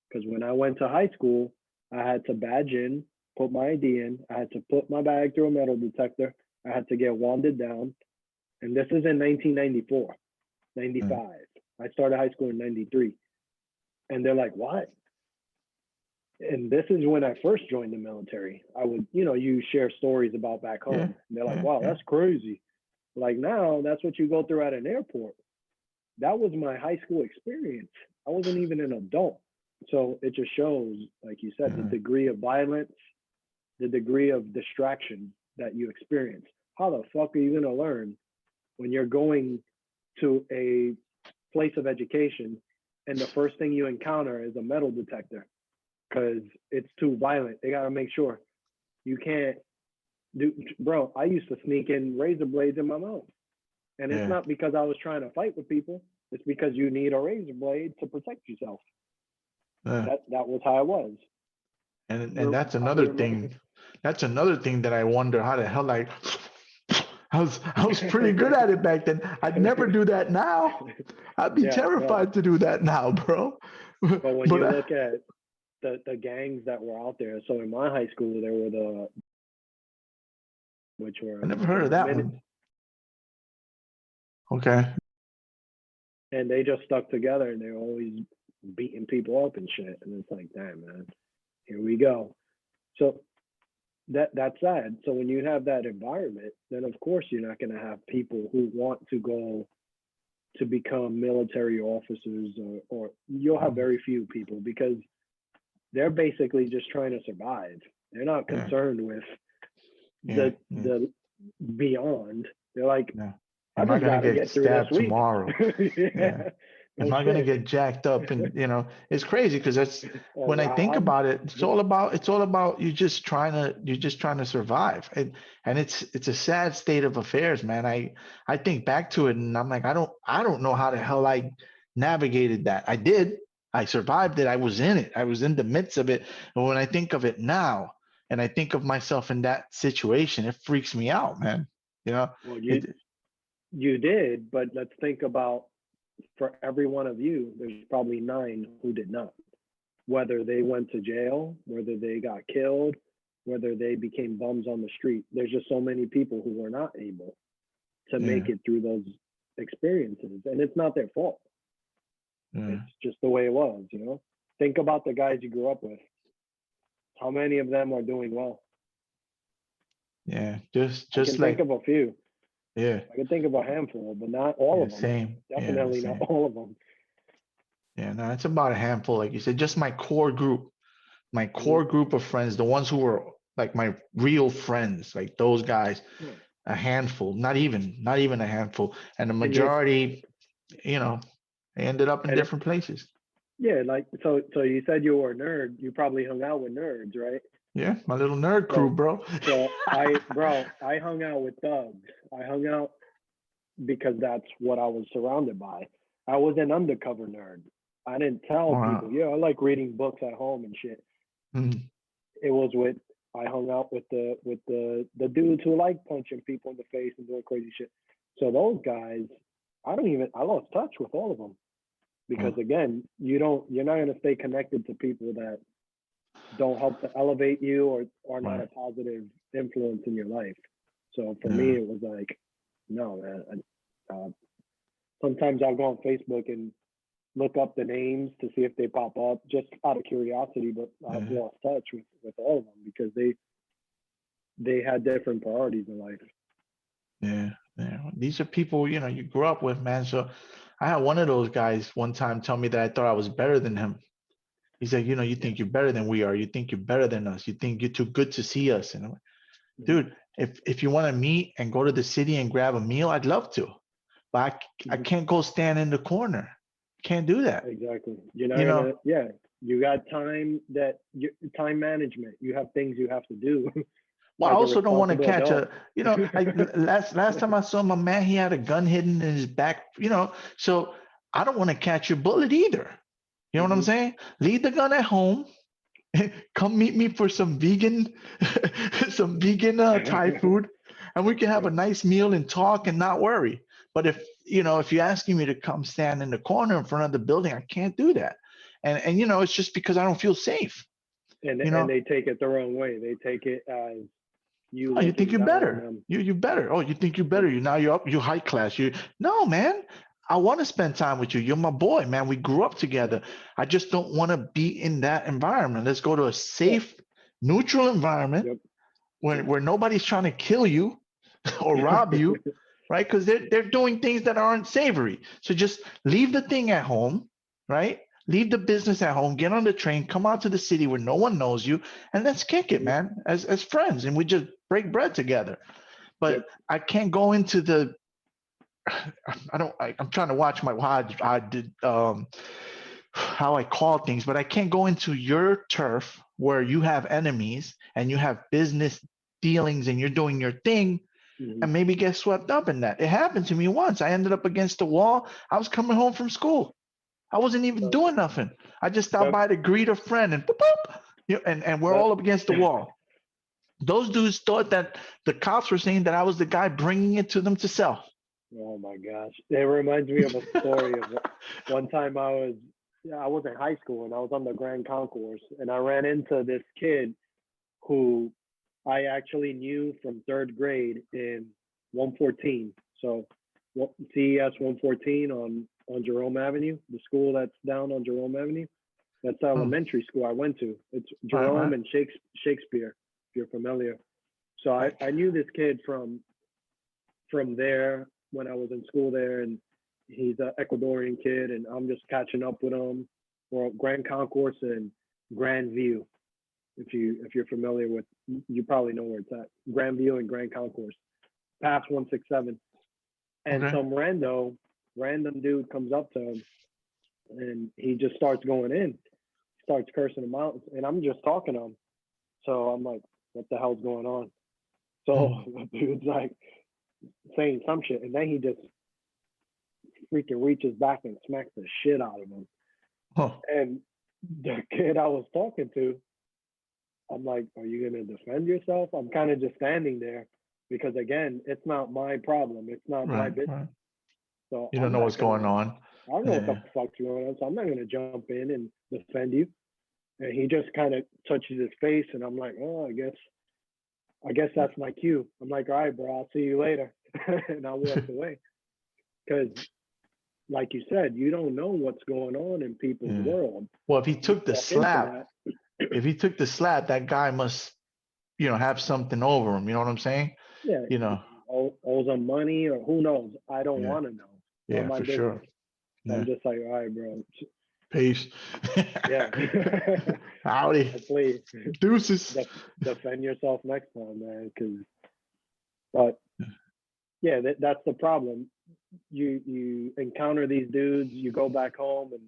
Because when I went to high school, I had to badge in, put my ID in, I had to put my bag through a metal detector, I had to get wanded down. And this is in 1994, 95. I started high school in 93. And they're like, what? And this is when I first joined the military. I would, you share stories about back home. Yeah, And they're like, yeah, wow, yeah. that's crazy. Like now, that's what you go through at an airport. That was my high school experience. I wasn't even an adult. So it just shows, like you said, the degree of violence, the degree of distraction that you experience. How the fuck are you going to learn when you're going to a place of education and the first thing you encounter is a metal detector because it's too violent? They got to make sure you can't do. Bro, I used to sneak in razor blades in my mouth. And it's not because I was trying to fight with people. It's because you need a razor blade to protect yourself. That was how I was. And that's another thing That's another thing that I wonder how the hell I was pretty good at it back then. I'd never do that now. I'd be Yeah, no. terrified to do that now, bro. But when But you look at the gangs that were out there, so in my high school there were which were I never heard of the that minute, one. Okay. and they just stuck together and they were always beating people up and shit. And it's like, damn, man, here we go. So that's sad. So when you have that environment, then of course you're not going to have people who want to go to become military officers, or you'll have very few people because they're basically just trying to survive. They're not Yeah. concerned with Yeah. the beyond. They're like, Yeah. I Am I just gonna gotta get get through this stabbed week. tomorrow? Yeah. Yeah. Am No I gonna shit. get jacked up? And it's crazy because that's Or when I think robbed. about it, it's all about you just trying to survive. And it's a sad state of affairs, man. I think back to it and I'm like, I don't know how the hell I navigated that. I did. I survived it. I was in it. I was in the midst of it. But when I think of it now and I think of myself in that situation, it freaks me out, man. You know, Well, it, you did, but let's think about, for every one of you, there's probably 9 who did not. Whether they went to jail, whether they got killed, whether they became bums on the street. There's just so many people who were not able to yeah, make it through those experiences, and it's not their fault. yeah. It's just the way it was, you know. Think about the guys you grew up with. How many of them are doing well? Yeah, I can think of a few. yeah, I can think of a handful, but not all yeah, of them. same. Yeah, Definitely not same. all of them. Yeah, no, it's about a handful, like you said, just my Mhm. core group of friends, the ones who were like my real friends, like those guys, Yeah. a handful, not even a handful. And the And you, majority, they ended up in and different places. yeah, like so you said you were a nerd. You probably hung out with nerds, right? Yeah, my little nerd crew, So bro. I hung out with thugs. I hung out because that's what I was surrounded by. I was an undercover nerd. I didn't tell people, Wow. yeah, I like reading books at home and shit. Mm, It was with I hung out with the dudes who like punching people in the face and doing crazy shit. So those guys, I lost touch with all of them because wow. again, you're not gonna stay connected to people that don't help to elevate you or are not a Right. positive influence in your life. So for me, Yeah. it was like, no, man. Sometimes I'll go on Facebook and look up the names to see if they pop up just out of curiosity, but I've Yeah. lost touch with all of them because they had different priorities in life. Yeah. Yeah. These are people, you grew up with, man. So I had one of those guys one time tell me that I thought I was better than him. He said, you Yeah. think you're better than we are. You think you're better than us. You think you're too good to see us. And I'm like, Mhm. dude, if you want to meet and go to the city and grab a meal, I'd love to. But I Mhm. can't go stand in the corner. Can't do that. Exactly. You're not You know, gonna, yeah. You got time management. You have things you have to do well, I as a also don't want to responsible catch adult. last time I saw my man, he had a gun hidden in his back, so I don't want to catch your bullet either. You know what I'm Mhm. saying? Leave the gun at home. Come meet me for some vegan, some vegan Thai food, and we can have a Yep. nice meal and talk and not worry. But if you're asking me to come stand in the corner in front of the building, I can't do that. And it's just because I don't feel safe. And You know, they take it the wrong way. They take it as you oh, you think looking you're down on better. them. You better. Oh, you think you're better. Yep. You're up. You high class. You no man. I want to spend time with you. You're my boy, man. We grew up together. Yep. I just don't want to be in that environment. Let's go to a Yeah. safe, neutral environment Yep. where nobody's trying to kill you or rob you, right? Because they're doing things that aren't savory. So just leave the thing at home, right? Leave the business at home. Get on the train. Come out to the city where no one knows you, and let's kick it, Mhm. man, as friends, and we just break bread together. Yep. But I can't go into the. I don't. I'm trying to watch my how I did how I call things, but I can't go into your turf where you have enemies and you have business dealings and you're doing your thing Mhm. and maybe get swept up in that. It happened to me once. I ended up against the wall. I was coming home from school. I wasn't even But doing nothing. I just stopped that by to greet a friend and boop, boop, and we're that all up against the wall. those dudes thought that the cops were saying that I was the guy bringing it to them to sell. Oh my gosh. It reminds me of a story of one time I was in high school and I was on the Grand Concourse and I ran into this kid who I actually knew from third grade in 114. So CES 114 on Jerome Avenue, the school that's down on Jerome Avenue. That's the elementary school I went to. It's Jerome and Shakespeare, if you're familiar. So I knew this kid from there when I was in school there, and he's an Ecuadorian kid, and I'm just catching up with him. Well, Grand Concourse and Grand View, if you're familiar with, you probably know where it's at. Grand View and Grand Concourse, past 167, and some random dude comes up to him, and he just starts going in, starts cursing him out, and I'm just talking to him. So I'm like, what the hell's going on? So the dude's like saying some shit, and then he just freaking reaches back and smacks the shit out of him. And the kid I was talking to, I'm like, are you gonna defend yourself? I'm kind of just standing there because again, it's not my problem. It's not my business. Right. So You don't know what's going on. I don't know what the fuck's going on, so I'm not gonna jump in and defend you. And he just kind of touches his face, and I'm like, oh, I guess that's my cue. I'm like, all right, bro, I'll see you later. And I walked away. Because, like you said, you don't know what's going on in people's world. Well, if he took the slap, that guy must, have something over him. You know what I'm saying? Yeah. Owes him money or who knows? I don't want to know. Yeah, for sure. So I'm just like, all right, bro. Peace. Yeah. Howdy. Please. Deuces. Defend yourself next time, man. But yeah, that's the problem. You encounter these dudes, you go back home, and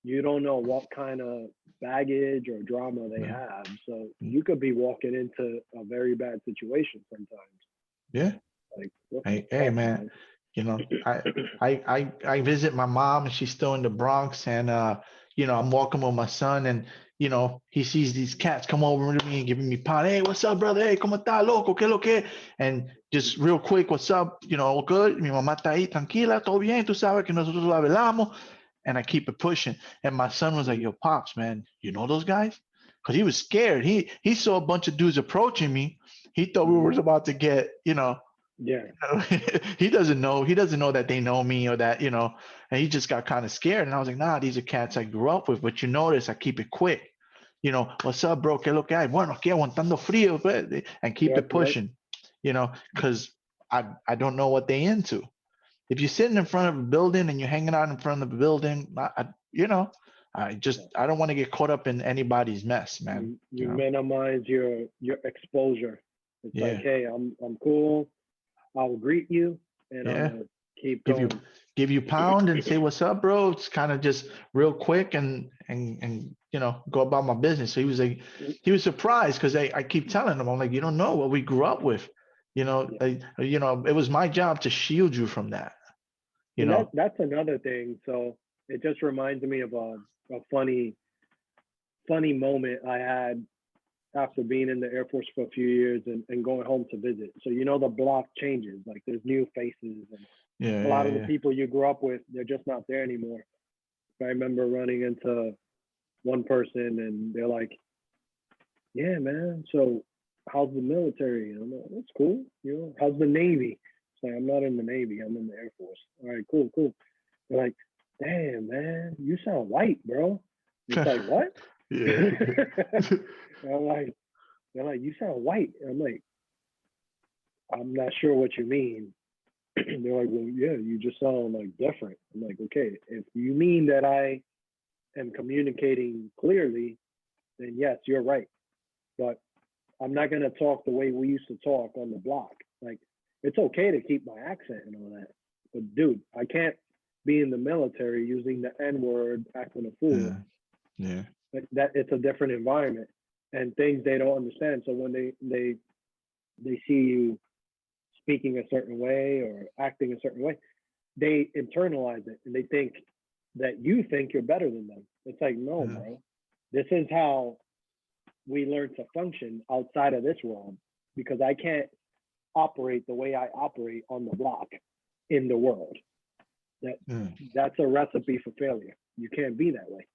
you don't know what kind of baggage or drama they have. So you could be walking into a very bad situation sometimes. Yeah. Like, hey, man. I visit my mom, and she's still in the Bronx, and I'm walking with my son, and he sees these cats come over to me and giving me pound. Hey, what's up, brother? Hey, ¿cómo está, loco? ¿Qué lo que? And just real quick, what's up? All good? Mi mamá está ahí, tranquila, todo bien, tú sabes que nosotros la velamos. And I keep it pushing. And my son was like, yo, Pops, man, you know those guys? Because he was scared. He saw a bunch of dudes approaching me. He thought we were about to get, Yeah. He doesn't know that they know me or that, and he just got kind of scared. And I was like, nah, these are cats I grew up with, but you notice I keep it quick. What's up, bro? ¿Qué lo que hay? Bueno, aquí aguantando frío, and keep it pushing, because I don't know what they into. If you're sitting in front of a building and you're hanging out in front of a building, I don't want to get caught up in anybody's mess, man. You minimize your exposure. It's like, hey, I'm cool. I'll greet you, and I'm gonna keep going. Give you pound and say what's up, bro. It's kind of just real quick and go about my business. So he was surprised because I keep telling him, I'm like, you don't know what we grew up with. It was my job to shield you from that. That's another thing. So it just reminds me of a funny moment I had after being in the Air Force for a few years and going home to visit. So the block changes, like there's new faces, and a lot of the people you grew up with, they're just not there anymore. I remember running into one person and they're like, yeah, man, so how's the military? And I'm like, that's cool. How's the Navy? It's like, I'm not in the Navy, I'm in the Air Force. All right, cool. They're like, damn, man, you sound white, bro. It's like, what? Yeah. They're like, you sound white. And I'm like, I'm not sure what you mean. They're like, well, yeah, you just sound like different. I'm like, okay, if you mean that I am communicating clearly, then yes, you're right. But I'm not gonna talk the way we used to talk on the block. Like, it's okay to keep my accent and all that, but dude, I can't be in the military using the N-word, acting a fool. Yeah. That it's a different environment and things they don't understand. So when they see you speaking a certain way or acting a certain way, they internalize it and they think that you think you're better than them. It's like, no, bro. This is how we learn to function outside of this realm, because I can't operate the way I operate on the block in the world. That's a recipe for failure. You can't be that way.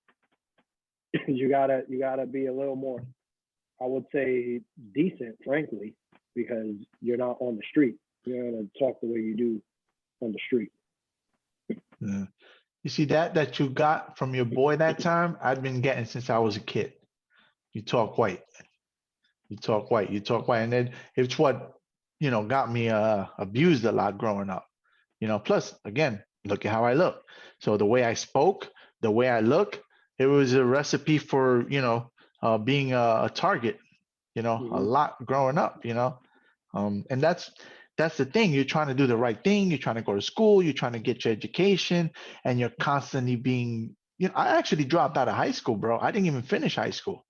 you gotta be a little more, I would say, decent, frankly, because you're not on the street. You're gonna talk the way you do on the street. Yeah. You see that you got from your boy that time, I've been getting since I was a kid. You talk white. You talk white. You talk white. And then it's what, got me abused a lot growing up. Plus, again, look at how I look. So the way I spoke, the way I look, it was a recipe for, being a target, a lot growing up, and that's the thing. You're trying to do the right thing. You're trying to go to school. You're trying to get your education, and you're constantly being. I actually dropped out of high school, bro. I didn't even finish high school.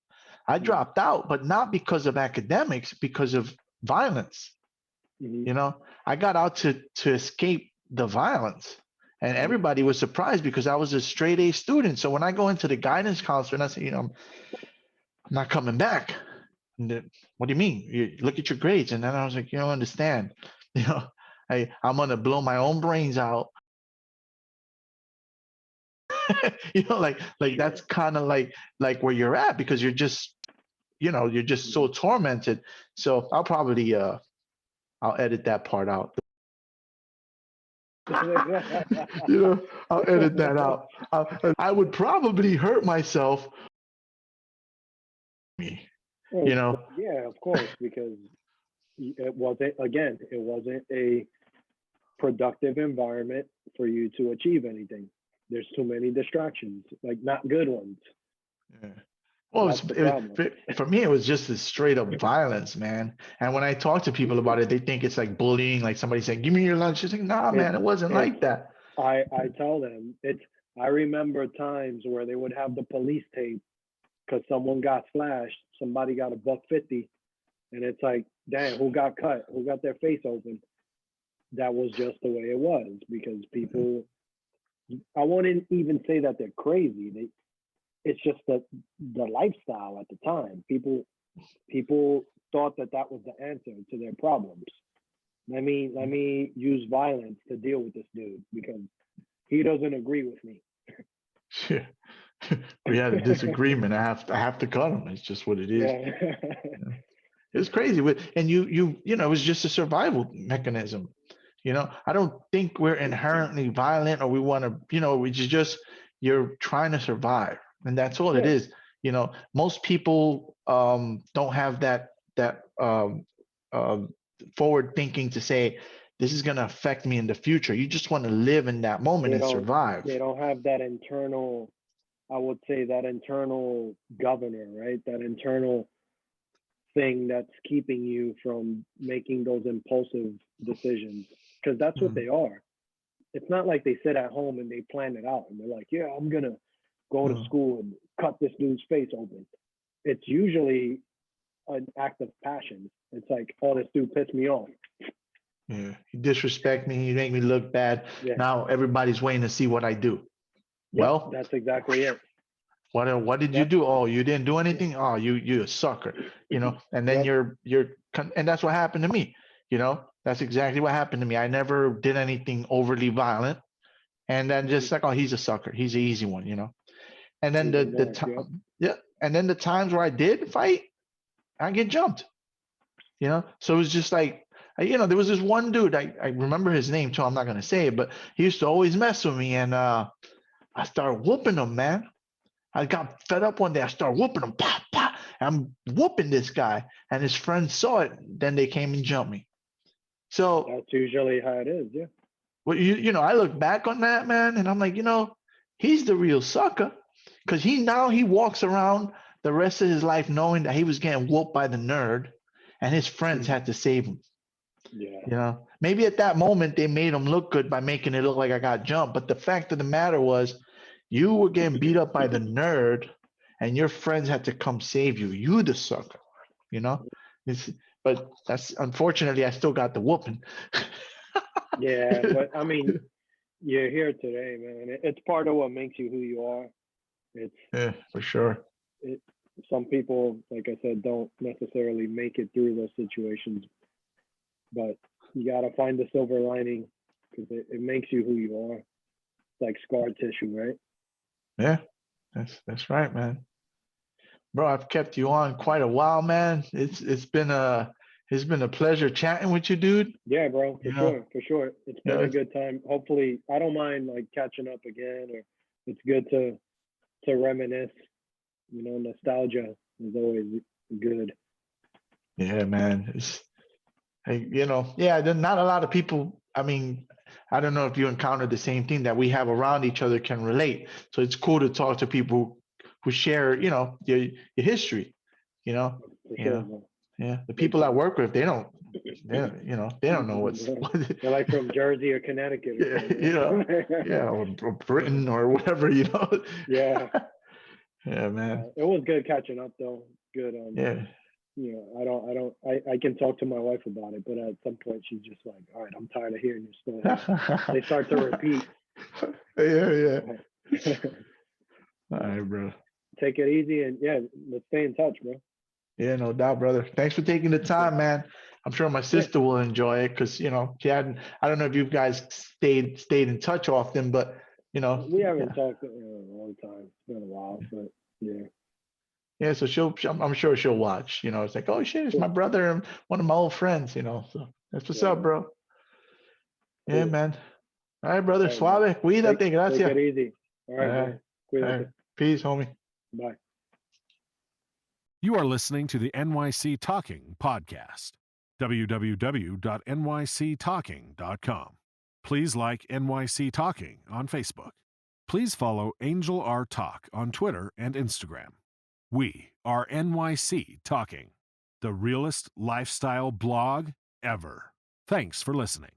I dropped out, but not because of academics, because of violence. I got out to escape the violence, and everybody was surprised because I was a straight A student. So when I go into the guidance counselor and I say, I'm not coming back. And what do you mean? You look at your grades. And then I was like, you don't understand. I'm gonna blow my own brains out. like that's kind of like where you're at, because you're just, you're just so tormented. So I'll probably I'll edit that part out. I'll edit that out. I would probably hurt myself. Yeah, of course, because it wasn't a productive environment for you to achieve anything. There's too many distractions, like not good ones. Yeah. Well, for me, it was just a straight up violence, man. And when I talk to people about it, they think it's like bullying, like somebody saying, "Give me your lunch." It's like, nah, man, it wasn't like that. I tell them I remember times where they would have the police tape because someone got slashed, somebody got a $150, and it's like, damn, who got cut? Who got their face open? That was just the way it was, because people, I wouldn't even say that they're crazy. It's just the lifestyle at the time. People thought that was the answer to their problems. Let me use violence to deal with this dude because he doesn't agree with me. Yeah. We had a disagreement. I have to cut him. It's just what it is. Yeah. It's crazy. And it was just a survival mechanism. I don't think we're inherently violent, or we want to, which is just, you're trying to survive. And that's all it is. Most people don't have that forward thinking to say, this is going to affect me in the future. You just want to live in that moment and survive. They don't have that internal, I would say, that internal governor, right? That internal thing that's keeping you from making those impulsive decisions, because that's what they are. It's not like they sit at home and they plan it out and they're like, yeah, I'm gonna go to school and cut this dude's face open. It's usually an act of passion. It's like, oh, this dude pissed me off. Yeah, you disrespect me, you make me look bad. Yeah. Now everybody's waiting to see what I do. Yeah, well, that's exactly it. What did you do? Oh, you didn't do anything. Oh, you a sucker, And then you're and that's what happened to me. That's exactly what happened to me. I never did anything overly violent, and then just like, oh, he's a sucker. He's the easy one, And then and then the times where I did fight, I get jumped. So it was just like, there was this one dude. I remember his name too. I'm not gonna say it, but he used to always mess with me, and I started whooping him, man. I got fed up one day. I started whooping him. Pop, pop. I'm whooping this guy, and his friends saw it. Then they came and jumped me. So that's usually how it is, yeah. Well, I look back on that, man, and I'm like, he's the real sucker, because he walks around the rest of his life knowing that he was getting whooped by the nerd, and his friends had to save him. Yeah. Maybe at that moment they made him look good by making it look like I got jumped, but the fact of the matter was, you were getting beat up by the nerd, and your friends had to come save you. You the sucker, But that's, unfortunately, I still got the whooping. Yeah, but I mean, you're here today, man. It's part of what makes you who you are. Yeah, for sure. some people, like I said, don't necessarily make it through those situations, but you got to find the silver lining because it makes you who you are. It's like scar tissue, right? Yeah, that's right, man. Bro, I've kept you on quite a while, man. It's been a pleasure chatting with you, dude. Yeah, bro, You know, for sure. It's you been know, a good time. Hopefully, I don't mind like catching up again, or it's good to reminisce. You know, nostalgia is always good. yeah, man. Yeah, there's not a lot of people. I mean, I don't know if you encountered the same thing that we have around each other can relate. So it's cool to talk to people who share, your history. You know, For you sure, know, bro. yeah. The people I work with, they don't know what's, They're like from Jersey or Connecticut or yeah, something. yeah, or Britain or whatever, Yeah. Yeah, man. It was good catching up though. Good. Yeah. You know, I can talk to my wife about it, but at some point she's just like, all right, I'm tired of hearing your story. They start to repeat. Yeah. All right, bro. Take it easy and yeah, let's stay in touch, bro. Yeah, no doubt, brother. Thanks for taking the time, man. I'm sure my sister will enjoy it because she hadn't. I don't know if you guys stayed in touch often, but We haven't talked in a long time. It's been a while, but yeah. Yeah, so I'm sure she'll watch. It's like, oh shit, it's my brother and one of my old friends. So that's what's up, bro. Cool. Yeah, man. All right, brother. All right, Suave. Cuídate. take Gracias. it easy. All right, bro. All Cuídate. right. Peace, homie. Bye. You are listening to the NYC Talking podcast. www.nyctalking.com. Please like NYC Talking on Facebook. Please follow Angel R Talk on Twitter and Instagram. We are NYC Talking, the realest lifestyle blog ever. Thanks for listening.